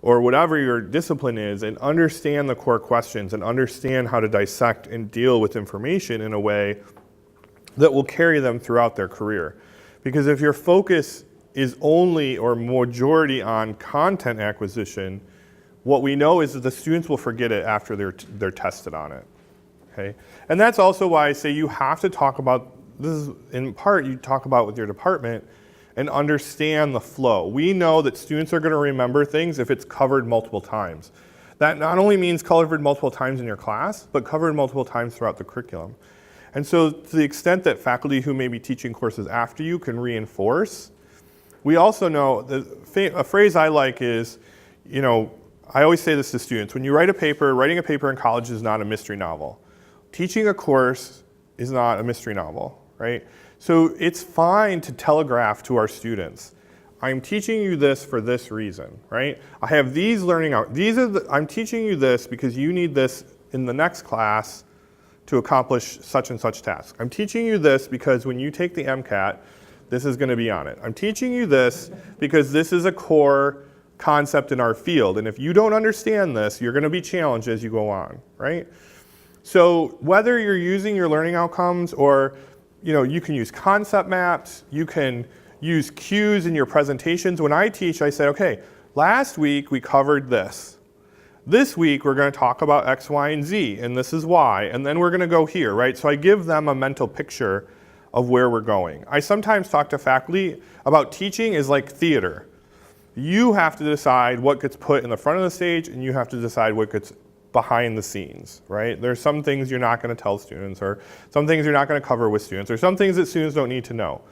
or whatever your discipline is and understand the core questions and understand how to dissect and deal with information in a way that will carry them throughout their career. Because if your focus is only or majority on content acquisition, what we know is that the students will forget it after they're tested on it. Okay? And that's also why I say you have to talk about, this is in part you talk about with your department and understand the flow. We know that students are going to remember things if it's covered multiple times. That not only means covered multiple times in your class, but covered multiple times throughout the curriculum. And so to the extent that faculty who may be teaching courses after you can reinforce, we also know that a phrase I like is, you know, I always say this to students, when you write a paper, writing a paper in college is not a mystery novel. Teaching a course is not a mystery novel, right? So it's fine to telegraph to our students, I'm teaching you this for this reason, right? I have these learning out. I'm teaching you this because you need this in the next class to accomplish such and such task. I'm teaching you this because when you take the MCAT, this is going to be on it. I'm teaching you this because this is a core concept in our field. And if you don't understand this, you're going to be challenged as you go on, right? So whether you're using your learning outcomes or you can use concept maps, you can use cues in your presentations. When I teach, I say, okay, last week we covered this. This week we're going to talk about X, Y, and Z, and this is why, and then we're going to go here, right? So I give them a mental picture of where we're going. I sometimes talk to faculty about teaching is like theater. You have to decide what gets put in the front of the stage, and you have to decide what gets behind the scenes, right? There's some things you're not going to tell students, or some things you're not going to cover with students, or some things that students don't need to know.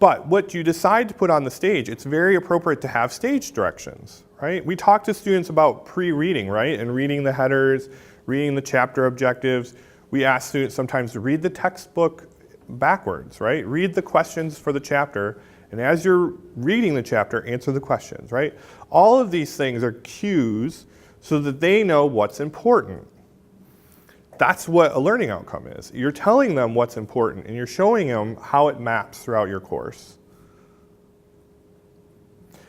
But what you decide to put on the stage, it's very appropriate to have stage directions, right? We talk to students about pre-reading, right? And reading the headers, reading the chapter objectives. We ask students sometimes to read the textbook backwards, right? Read the questions for the chapter, and as you're reading the chapter, answer the questions, right? All of these things are cues so that they know what's important. That's what a learning outcome is. You're telling them what's important, and you're showing them how it maps throughout your course.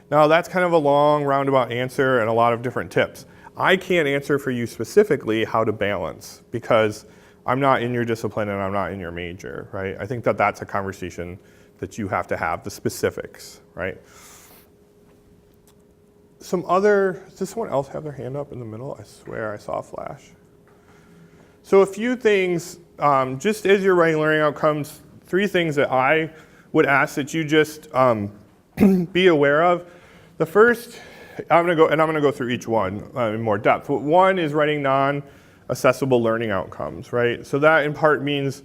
Now, that's kind of a long, roundabout answer and a lot of different tips. I can't answer for you specifically how to balance, because I'm not in your discipline and I'm not in your major, right? I think that that's a conversation that you have to have, the specifics, right? Does someone else have their hand up in the middle? I swear I saw a flash. So a few things, just as you're writing learning outcomes, 3 things that I would ask that you just be aware of. The first, I'm gonna go through each one in more depth. One is writing non-assessable learning outcomes, right? So that in part means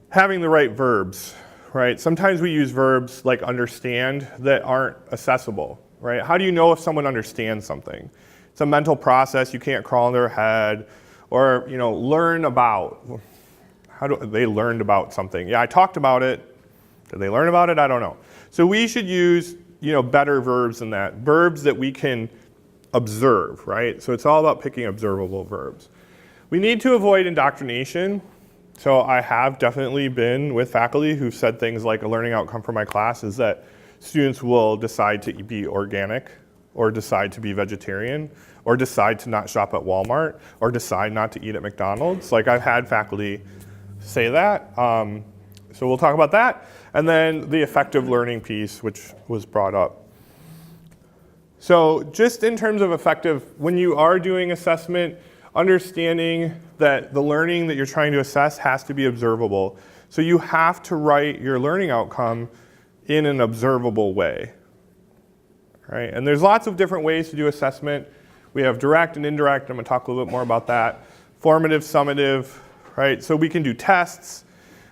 having the right verbs, right? Sometimes we use verbs like understand that aren't accessible, right? How do you know if someone understands something? It's a mental process. You can't crawl in their head. Or, learn about. How do they learned about something? Yeah, I talked about it. Did they learn about it? I don't know. So we should use, better verbs than that. Verbs that we can observe, right? So it's all about picking observable verbs. We need to avoid indoctrination. So I have definitely been with faculty who've said things like a learning outcome for my class is that students will decide to be organic, or decide to be vegetarian, or decide to not shop at Walmart, or decide not to eat at McDonald's. Like, I've had faculty say that. So we'll talk about that. And then the effective learning piece, which was brought up. So just in terms of effective, when you are doing assessment, understanding that the learning that you're trying to assess has to be observable. So you have to write your learning outcome in an observable way. Right? And there's lots of different ways to do assessment. We have direct and indirect. I'm going to talk a little bit more about that. Formative, summative, right? So we can do tests.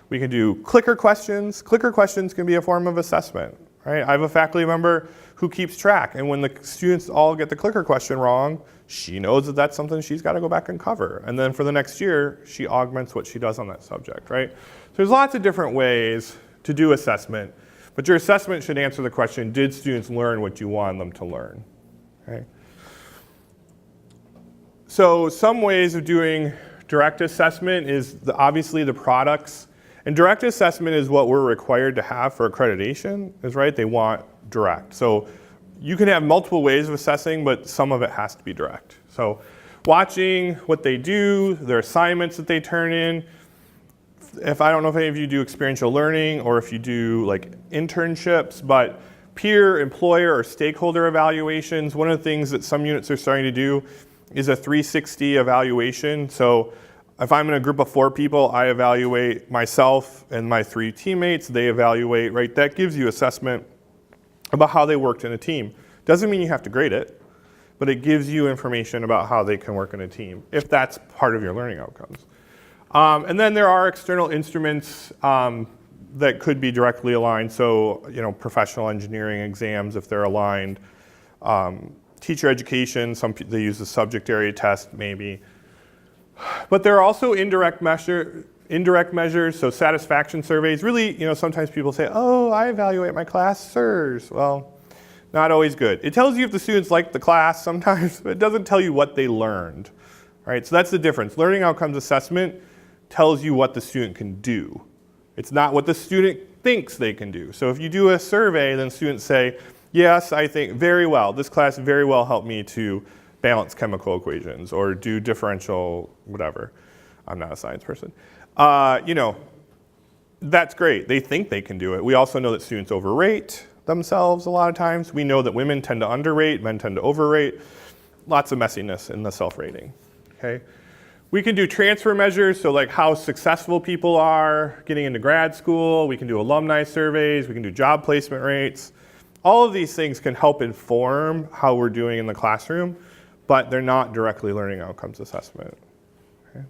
We can do clicker questions. Clicker questions can be a form of assessment, right? I have a faculty member who keeps track, and when the students all get the clicker question wrong, she knows that that's something she's got to go back and cover. And then for the next year, she augments what she does on that subject, right? So there's lots of different ways to do assessment. But your assessment should answer the question, did students learn what you wanted them to learn? Okay. So some ways of doing direct assessment is obviously the products And direct assessment is what we're required to have for accreditation, is right? They want direct. So you can have multiple ways of assessing, but some of it has to be direct. So watching what they do, their assignments that they turn in. If I don't know if any of you do experiential learning or if you do like internships, but peer, employer, or stakeholder evaluations, one of the things that some units are starting to do is a 360 evaluation. So if I'm in a group of 4 people, I evaluate myself and my 3 teammates, they evaluate, right? That gives you assessment about how they worked in a team. Doesn't mean you have to grade it, but it gives you information about how they can work in a team, if that's part of your learning outcomes. And then there are external instruments that could be directly aligned. So, professional engineering exams, if they're aligned. Teacher education, they use the subject area test maybe. But there are also indirect measures, so satisfaction surveys. Really, sometimes people say, oh, I evaluate my class, sirs. Well, not always good. It tells you if the students like the class sometimes, but it doesn't tell you what they learned. Right? So that's the difference. Learning outcomes assessment tells you what the student can do. It's not what the student thinks they can do. So if you do a survey, then students say, yes, I think very well. This class very well helped me to balance chemical equations or do differential whatever. I'm not a science person. That's great. They think they can do it. We also know that students overrate themselves a lot of times. We know that women tend to underrate, men tend to overrate. Lots of messiness in the self-rating. Okay? We can do transfer measures, so like how successful people are getting into grad school. We can do alumni surveys. We can do job placement rates. All of these things can help inform how we're doing in the classroom, but they're not directly learning outcomes assessment. Okay?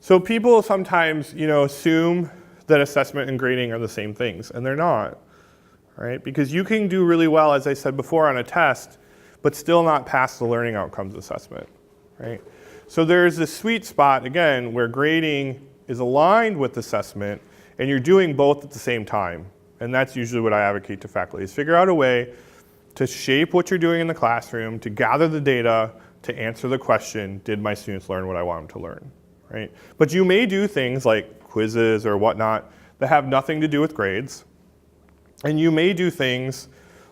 So people sometimes, assume that assessment and grading are the same things, and they're not, right? Because you can do really well, as I said before, on a test, but still not pass the learning outcomes assessment, right? So there's this sweet spot, again, where grading is aligned with assessment, and you're doing both at the same time. And that's usually what I advocate to faculty, is figure out a way to shape what you're doing in the classroom, to gather the data, to answer the question, did my students learn what I want them to learn, right? But you may do things like quizzes or whatnot that have nothing to do with grades. And you may do things,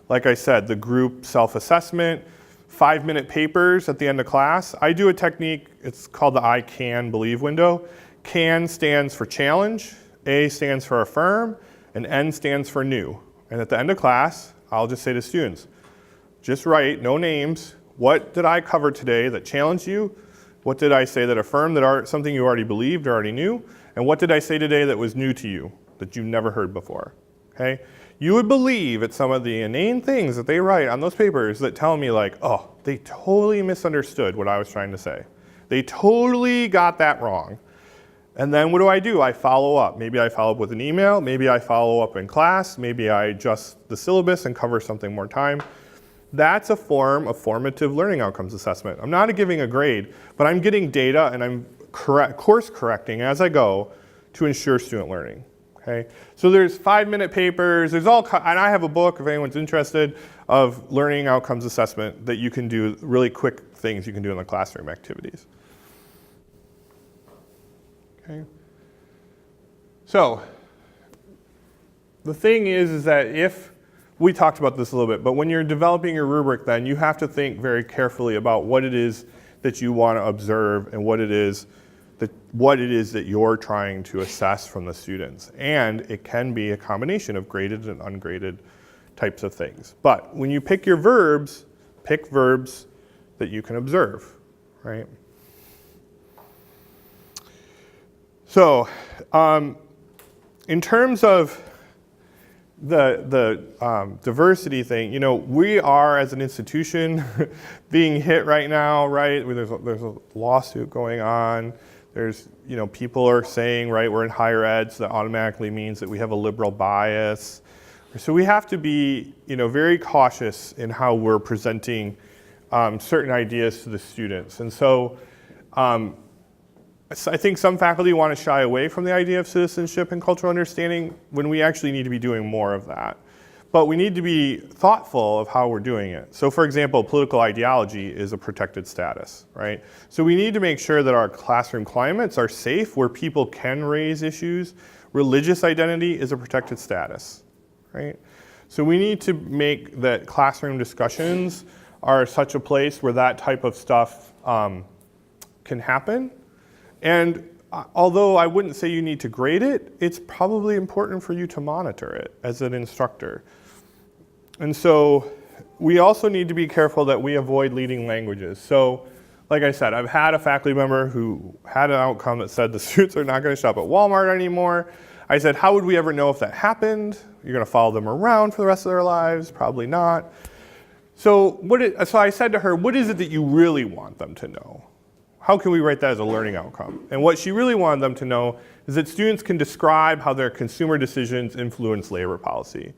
like I said, the group self-assessment, 5-minute papers at the end of class. I do a technique, it's called the I can believe window. CAN stands for challenge, A stands for affirm, and N stands for new. And at the end of class, I'll just say to students, just write, no names, what did I cover today that challenged you? What did I say that affirmed that something you already believed or already knew? And what did I say today that was new to you, that you never heard before? Okay? You would believe at some of the inane things that they write on those papers that tell me like, oh, they totally misunderstood what I was trying to say. They totally got that wrong. And then what do? I follow up. Maybe I follow up with an email. Maybe I follow up in class. Maybe I adjust the syllabus and cover something more time. That's a form of formative learning outcomes assessment. I'm not giving a grade, but I'm getting data and I'm course correcting as I go to ensure student learning. Okay? So there's 5-minute papers. There's and I have a book, if anyone's interested, of learning outcomes assessment that you can do, really quick things you can do in the classroom activities. Okay. So the thing is that if, we talked about this a little bit, but when you're developing your rubric then, you have to think very carefully about what it is that you want to observe and what it is that you're trying to assess from the students. And it can be a combination of graded and ungraded types of things. But when you pick your verbs, pick verbs that you can observe, right? So, in terms of the diversity thing, we are as an institution being hit right now, right? There's a lawsuit going on. There's, people are saying, right, we're in higher ed, so that automatically means that we have a liberal bias. So we have to be, very cautious in how we're presenting certain ideas to the students. And so, I think some faculty want to shy away from the idea of citizenship and cultural understanding when we actually need to be doing more of that. but we need to be thoughtful of how we're doing it. So for example, political ideology is a protected status, right? So we need to make sure that our classroom climates are safe where people can raise issues. Religious identity is a protected status, right? So we need to make that classroom discussions are such a place where that type of stuff can happen. And although I wouldn't say you need to grade it, it's probably important for you to monitor it as an instructor. And so we also need to be careful that we avoid leading languages. So like I said, I've had a faculty member who had an outcome that said the students are not going to shop at Walmart anymore. I said, how would we ever know if that happened? You're going to follow them around for the rest of their lives? Probably not. So I said to her, what is it that you really want them to know? How can we write that as a learning outcome? And what she really wanted them to know is that students can describe how their consumer decisions influence labor policy,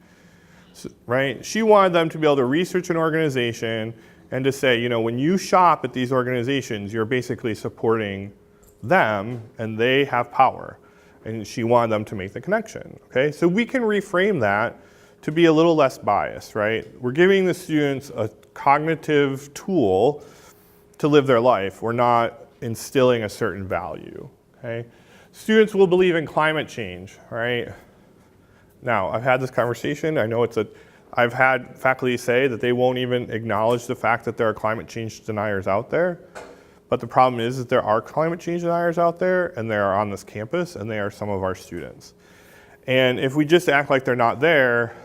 right? She wanted them to be able to research an organization and to say, you know, when you shop at these organizations, you're basically supporting them and they have power. And she wanted them to make the connection, okay? So we can reframe that to be a little less biased, right? We're giving the students a cognitive tool to live their life. We're not instilling a certain value, okay? Students will believe in climate change, right? Now, I've had this conversation. I know I've had faculty say that they won't even acknowledge the fact that there are climate change deniers out there. But the problem is that there are climate change deniers out there, and they are on this campus, and they are some of our students. And if we just act like they're not there,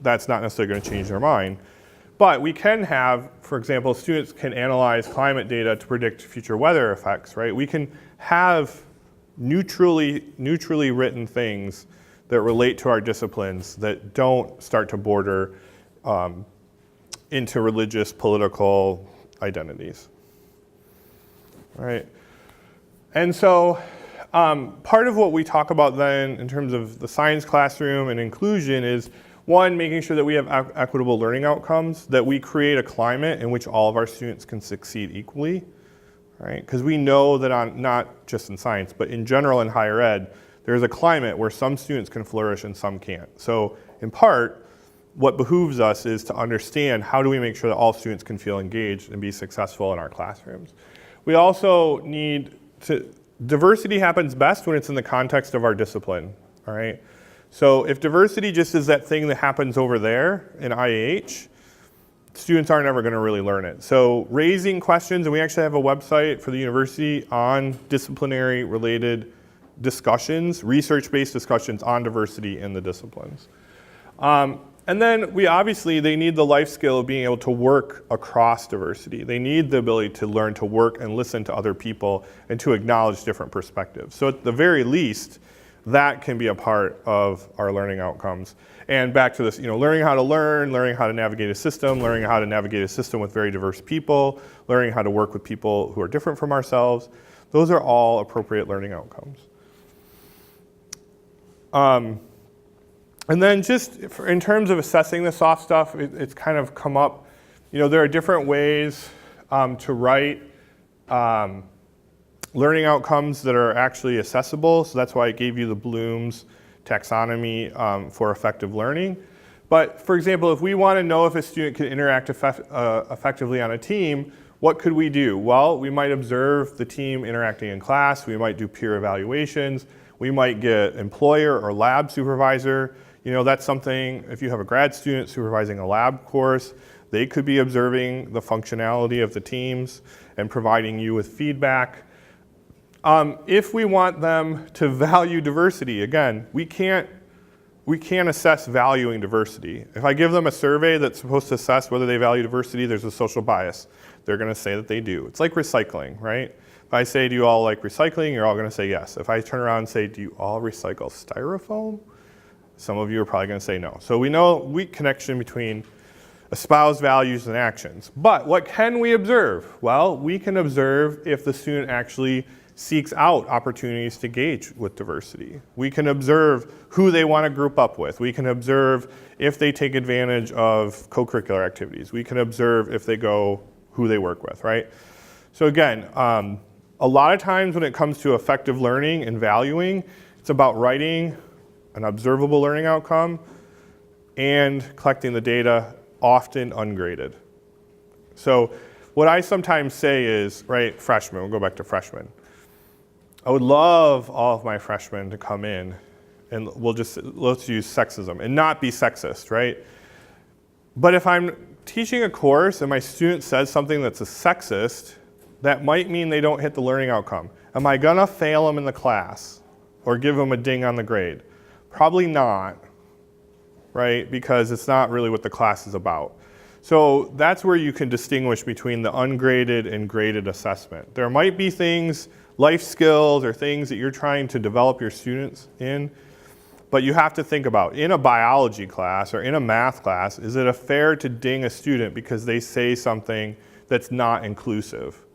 that's not necessarily going to change their mind. But we can have, for example, students can analyze climate data to predict future weather effects, right? We can have neutrally written things that relate to our disciplines that don't start to border into religious, political identities. All right. And so part of what we talk about then in terms of the science classroom and inclusion is, one, making sure that we have equitable learning outcomes, that we create a climate in which all of our students can succeed equally, right? Because we know that not just in science, but in general in higher ed, there's a climate where some students can flourish and some can't. So in part, what behooves us is to understand how do we make sure that all students can feel engaged and be successful in our classrooms. We also need diversity happens best when it's in the context of our discipline, all right? So if diversity just is that thing that happens over there in IAH, students aren't ever going to really learn it. So raising questions, and we actually have a website for the university on disciplinary related discussions, research-based discussions on diversity in the disciplines. And then they need the life skill of being able to work across diversity. They need the ability to learn to work and listen to other people and to acknowledge different perspectives. So at the very least, that can be a part of our learning outcomes. And back to this, learning how to learn, learning how to navigate a system, learning how to navigate a system with very diverse people, learning how to work with people who are different from ourselves. Those are all appropriate learning outcomes. And then just in terms of assessing the soft stuff, it's kind of come up, there are different ways to write learning outcomes that are actually accessible. So that's why I gave you the Bloom's taxonomy for effective learning. But for example, if we want to know if a student can interact effectively on a team, what could we do? Well, we might observe the team interacting in class. We might do peer evaluations. We might get employer or lab supervisor. That's something, if you have a grad student supervising a lab course, they could be observing the functionality of the teams and providing you with feedback. If we want them to value diversity, again, we can't assess valuing diversity. If I give them a survey that's supposed to assess whether they value diversity, there's a social bias. They're going to say that they do. It's like recycling, right? If I say, do you all like recycling? You're all going to say yes. If I turn around and say, do you all recycle styrofoam? Some of you are probably going to say no. So we know a weak connection between espoused values and actions. But what can we observe? Well, we can observe if the student actually seeks out opportunities to engage with diversity. We can observe who they want to group up with. We can observe if they take advantage of co-curricular activities. We can observe if they go who they work with, right? So again, a lot of times when it comes to effective learning and valuing, it's about writing an observable learning outcome and collecting the data, often ungraded. So what I sometimes say is, right, freshmen, we'll go back to freshmen. I would love all of my freshmen to come in and let's use sexism and not be sexist, right? But if I'm teaching a course and my student says something that's a sexist, that might mean they don't hit the learning outcome. Am I gonna fail them in the class or give them a ding on the grade? Probably not, right? Because it's not really what the class is about. So that's where you can distinguish between the ungraded and graded assessment. There might be things, life skills or things that you're trying to develop your students in, but you have to think about, in a biology class or in a math class, is it fair to ding a student because they say something that's not inclusive?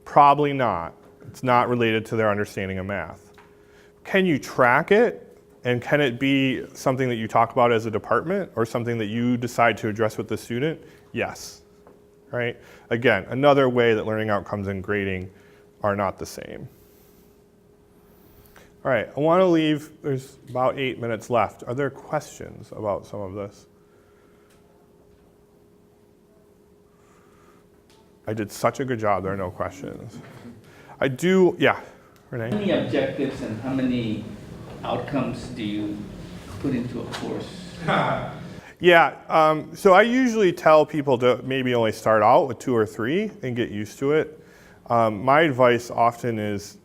Probably not. It's not related to their understanding of math. Can you track it? And can it be something that you talk about as a department or something that you decide to address with the student? Yes, right? Again, another way that learning outcomes and grading are not the same. All right, I want to leave, there's about 8 minutes left. Are there questions about some of this? I did such a good job, there are no questions. I do, yeah, Renee? How many objectives and how many outcomes do you put into a course? Yeah, so I usually tell people to maybe only start out with 2 or 3 and get used to it. My advice often is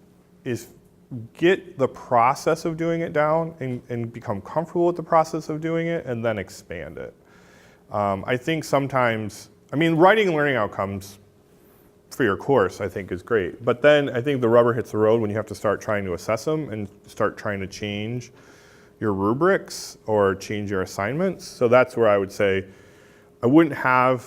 get the process of doing it down and become comfortable with the process of doing it and then expand it. I think sometimes, I mean, writing learning outcomes for your course I think is great, but then I think the rubber hits the road when you have to start trying to assess them and start trying to change your rubrics or change your assignments. So that's where I would say I wouldn't have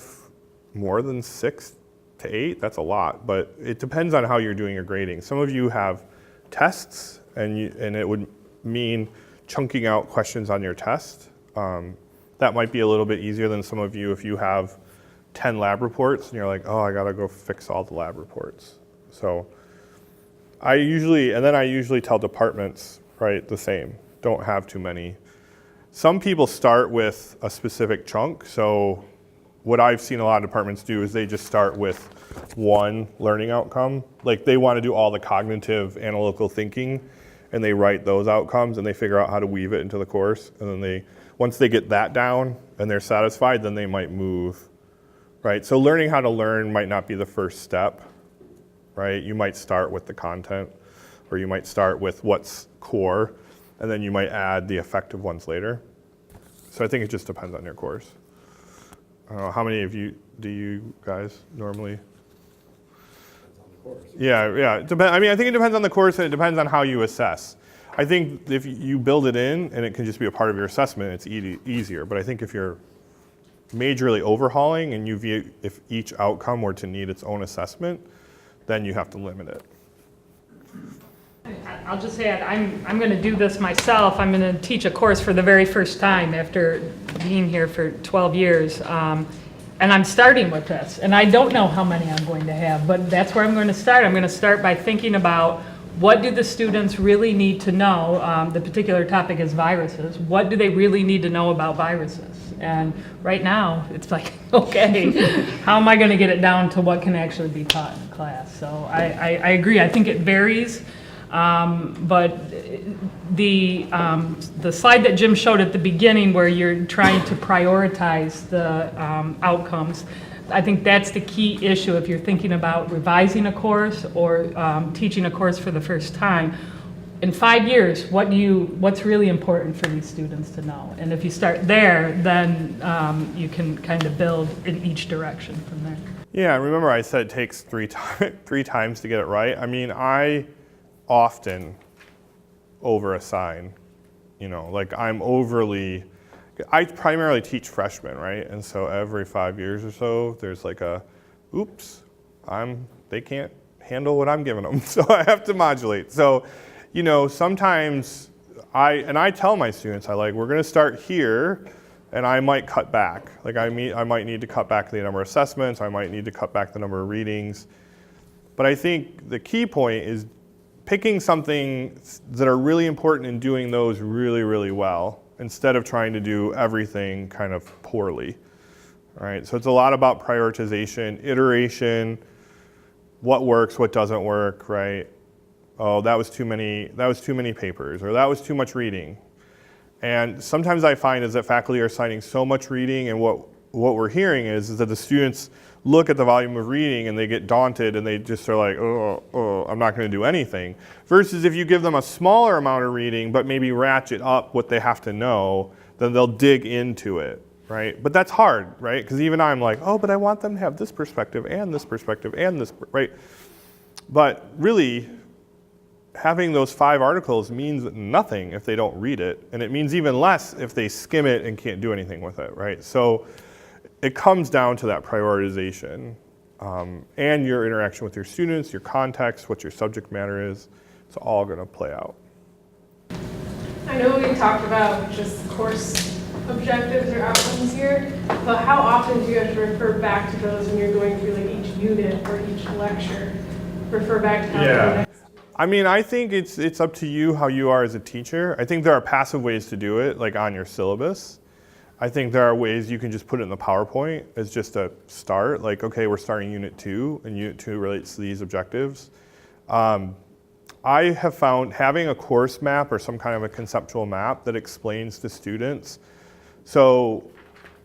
more than 6 to 8, that's a lot, but it depends on how you're doing your grading. Some of you have tests and it would mean chunking out questions on your test. That might be a little bit easier than some of you if you have 10 lab reports and you're like, oh, I gotta go fix all the lab reports. So I usually tell departments, right, the same. Don't have too many. Some people start with a specific chunk. So what I've seen a lot of departments do is they just start with one learning outcome. Like they want to do all the cognitive analytical thinking and they write those outcomes and they figure out how to weave it into the course. And then once they get that down and they're satisfied, then they might move, right? So learning how to learn might not be the first step, right? You might start with the content or you might start with what's core and then you might add the effective ones later. So I think it just depends on your course. I don't know, how many of you do you guys normally? Yeah. I mean, I think it depends on the course and it depends on how you assess. I think if you build it in and it can just be a part of your assessment, it's easier. But I think if you're majorly overhauling and you view if each outcome were to need its own assessment, then you have to limit it. I'll just add, I'm going to do this myself. I'm going to teach a course for the very first time after being here for 12 years. And I'm starting with this. And I don't know how many I'm going to have, but that's where I'm going to start. I'm going to start by thinking about what do the students really need to know. The particular topic is viruses. What do they really need to know about viruses? And right now, it's like, okay, how am I going to get it down to what can actually be taught in class? So I agree. I think it varies. But the slide that Jim showed at the beginning where you're trying to prioritize the outcomes, I think that's the key issue if you're thinking about revising a course or teaching a course for the first time. In 5 years, what's really important for these students to know? And if you start there, then you can kind of build in each direction from there. Yeah, remember I said it takes three times to get it right. I mean, I often over-assign, like I primarily teach freshmen, right? And so every 5 years or so, there's like oops, they can't handle what I'm giving them, so I have to modulate. So, sometimes I tell my students, we're gonna start here, and I might cut back. Like I might need to cut back the number of assessments, I might need to cut back the number of readings. But I think the key point is picking something that are really important and doing those really, really well instead of trying to do everything kind of poorly, right? So it's a lot about prioritization, iteration, what works, what doesn't work, right? Oh, that was too many papers, or that was too much reading. And sometimes I find is that faculty are assigning so much reading, and what we're hearing is that the students look at the volume of reading and they get daunted and they just are like, oh, I'm not going to do anything. Versus if you give them a smaller amount of reading, but maybe ratchet up what they have to know, then they'll dig into it, right? But that's hard, right? Because even I'm like, oh, but I want them to have this perspective and this perspective and this, right? But really, having those 5 articles means nothing if they don't read it, and it means even less if they skim it and can't do anything with it, right? So it comes down to that prioritization and your interaction with your students, your context, what your subject matter is. It's all going to play out. I know we talked about just course objectives or outcomes here, but how often do you have to refer back to those when you're going through like each unit or each lecture? Refer back to how the next. I mean, I think it's up to you how you are as a teacher. I think there are passive ways to do it, like on your syllabus. I think there are ways you can just put it in the PowerPoint as just a start, like, okay, we're starting Unit 2, and Unit 2 relates to these objectives. I have found having a course map or some kind of a conceptual map that explains to students. So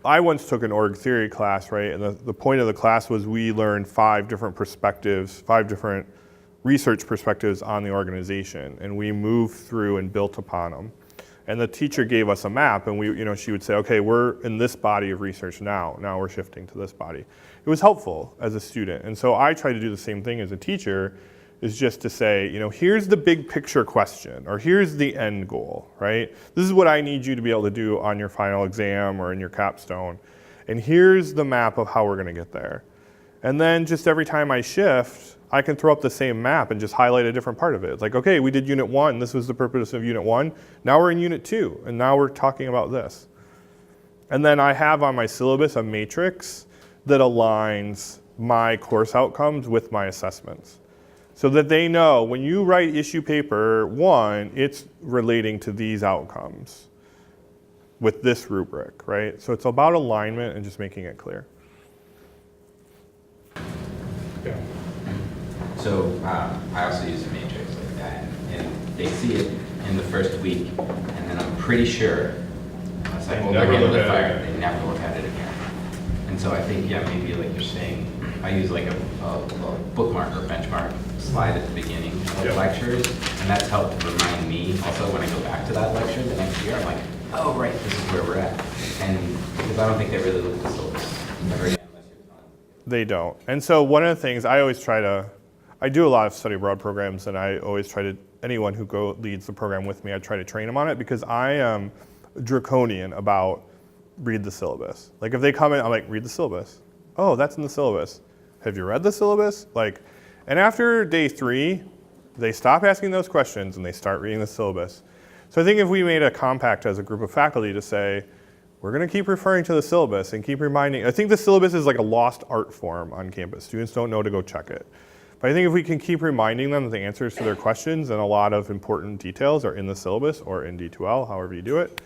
I once took an org theory class, right, and the point of the class was we learned 5 different perspectives, 5 different research perspectives on the organization, and we moved through and built upon them. And the teacher gave us a map, and she would say, okay, we're in this body of research now we're shifting to this body. It was helpful as a student, and so I try to do the same thing as a teacher, is just to say, here's the big picture question, or here's the end goal, right? This is what I need you to be able to do on your final exam or in your capstone, and here's the map of how we're gonna get there. And then just every time I shift, I can throw up the same map and just highlight a different part of it. It's like, okay, we did Unit 1, this was the purpose of Unit 1, now we're in Unit 2, and now we're talking about this. And then I have on my syllabus a matrix that aligns my course outcomes with my assessments. So that they know when you write issue paper 1, it's relating to these outcomes with this rubric, right? So it's about alignment and just making it clear. Yeah. So I also use a matrix like that, and they see it in the first week, and then I'm pretty sure, unless I hold my hand to the fire, they never look at it again. And so I think, yeah, maybe like you're saying, I use like a bookmark or benchmark slide at the beginning of lectures, and that's helped remind me also when I go back to that lecture the next year, I'm like, oh right, this is where we're at. And because I don't think they really look at the syllabus ever again unless you're done. They don't. And so one of the things I do a lot of study abroad programs, and I always try to, anyone who leads the program with me, I try to train them on it, because I am draconian about read the syllabus. Like if they come in, I'm like, read the syllabus. Oh, that's in the syllabus. Have you read the syllabus? And after day 3, they stop asking those questions and they start reading the syllabus. So I think if we made a compact as a group of faculty to say, we're going to keep referring to the syllabus and keep reminding, I think the syllabus is like a lost art form on campus. Students don't know to go check it. But I think if we can keep reminding them that the answers to their questions and a lot of important details are in the syllabus or in D2L, however you do it,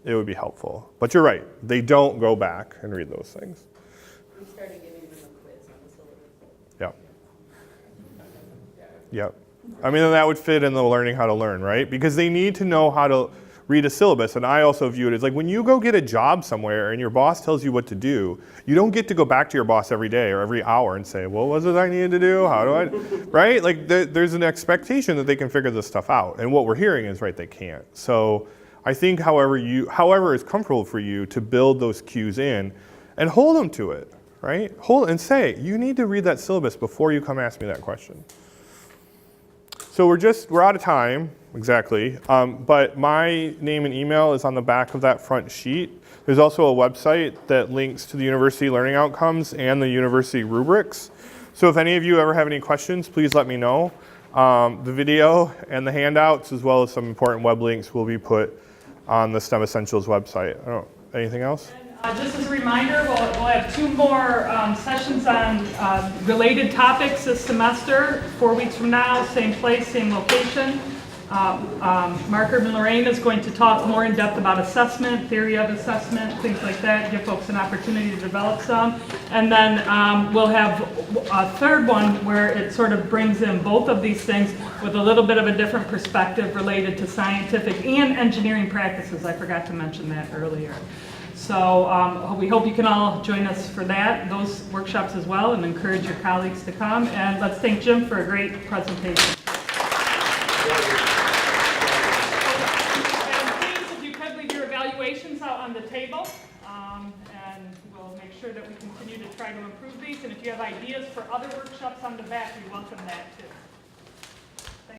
it would be helpful. But you're right, they don't go back and read those things. We started giving them a quiz on the syllabus. Yep. Yep. I mean, that would fit in the learning how to learn, right? Because they need to know how to read a syllabus. And I also view it as like when you go get a job somewhere and your boss tells you what to do, you don't get to go back to your boss every day or every hour and say, what was it I needed to do? How do I, right? Like there's an expectation that they can figure this stuff out. And what we're hearing is, right, they can't. So I think however is comfortable for you to build those cues in and hold them to it, right? Hold and say, you need to read that syllabus before you come ask me that question. So we're out of time, exactly. But my name and email is on the back of that front sheet. There's also a website that links to the university learning outcomes and the university rubrics. So if any of you ever have any questions, please let me know. The video and the handouts, as well as some important web links, will be put on the STEM Essentials website. Anything else? Just as a reminder, we'll have 2 more sessions on related topics this semester, 4 weeks from now, same place, same location. Marker and Lorraine is going to talk more in depth about assessment, theory of assessment, things like that, give folks an opportunity to develop some. And then we'll have a third one where it sort of brings in both of these things with a little bit of a different perspective related to scientific and engineering practices. I forgot to mention that earlier. So we hope you can all join us for those workshops as well, and encourage your colleagues to come. And let's thank Jim for a great presentation. Evaluations out on the table, and we'll make sure that we continue to try to improve these. And if you have ideas for other workshops on the back, we welcome that too.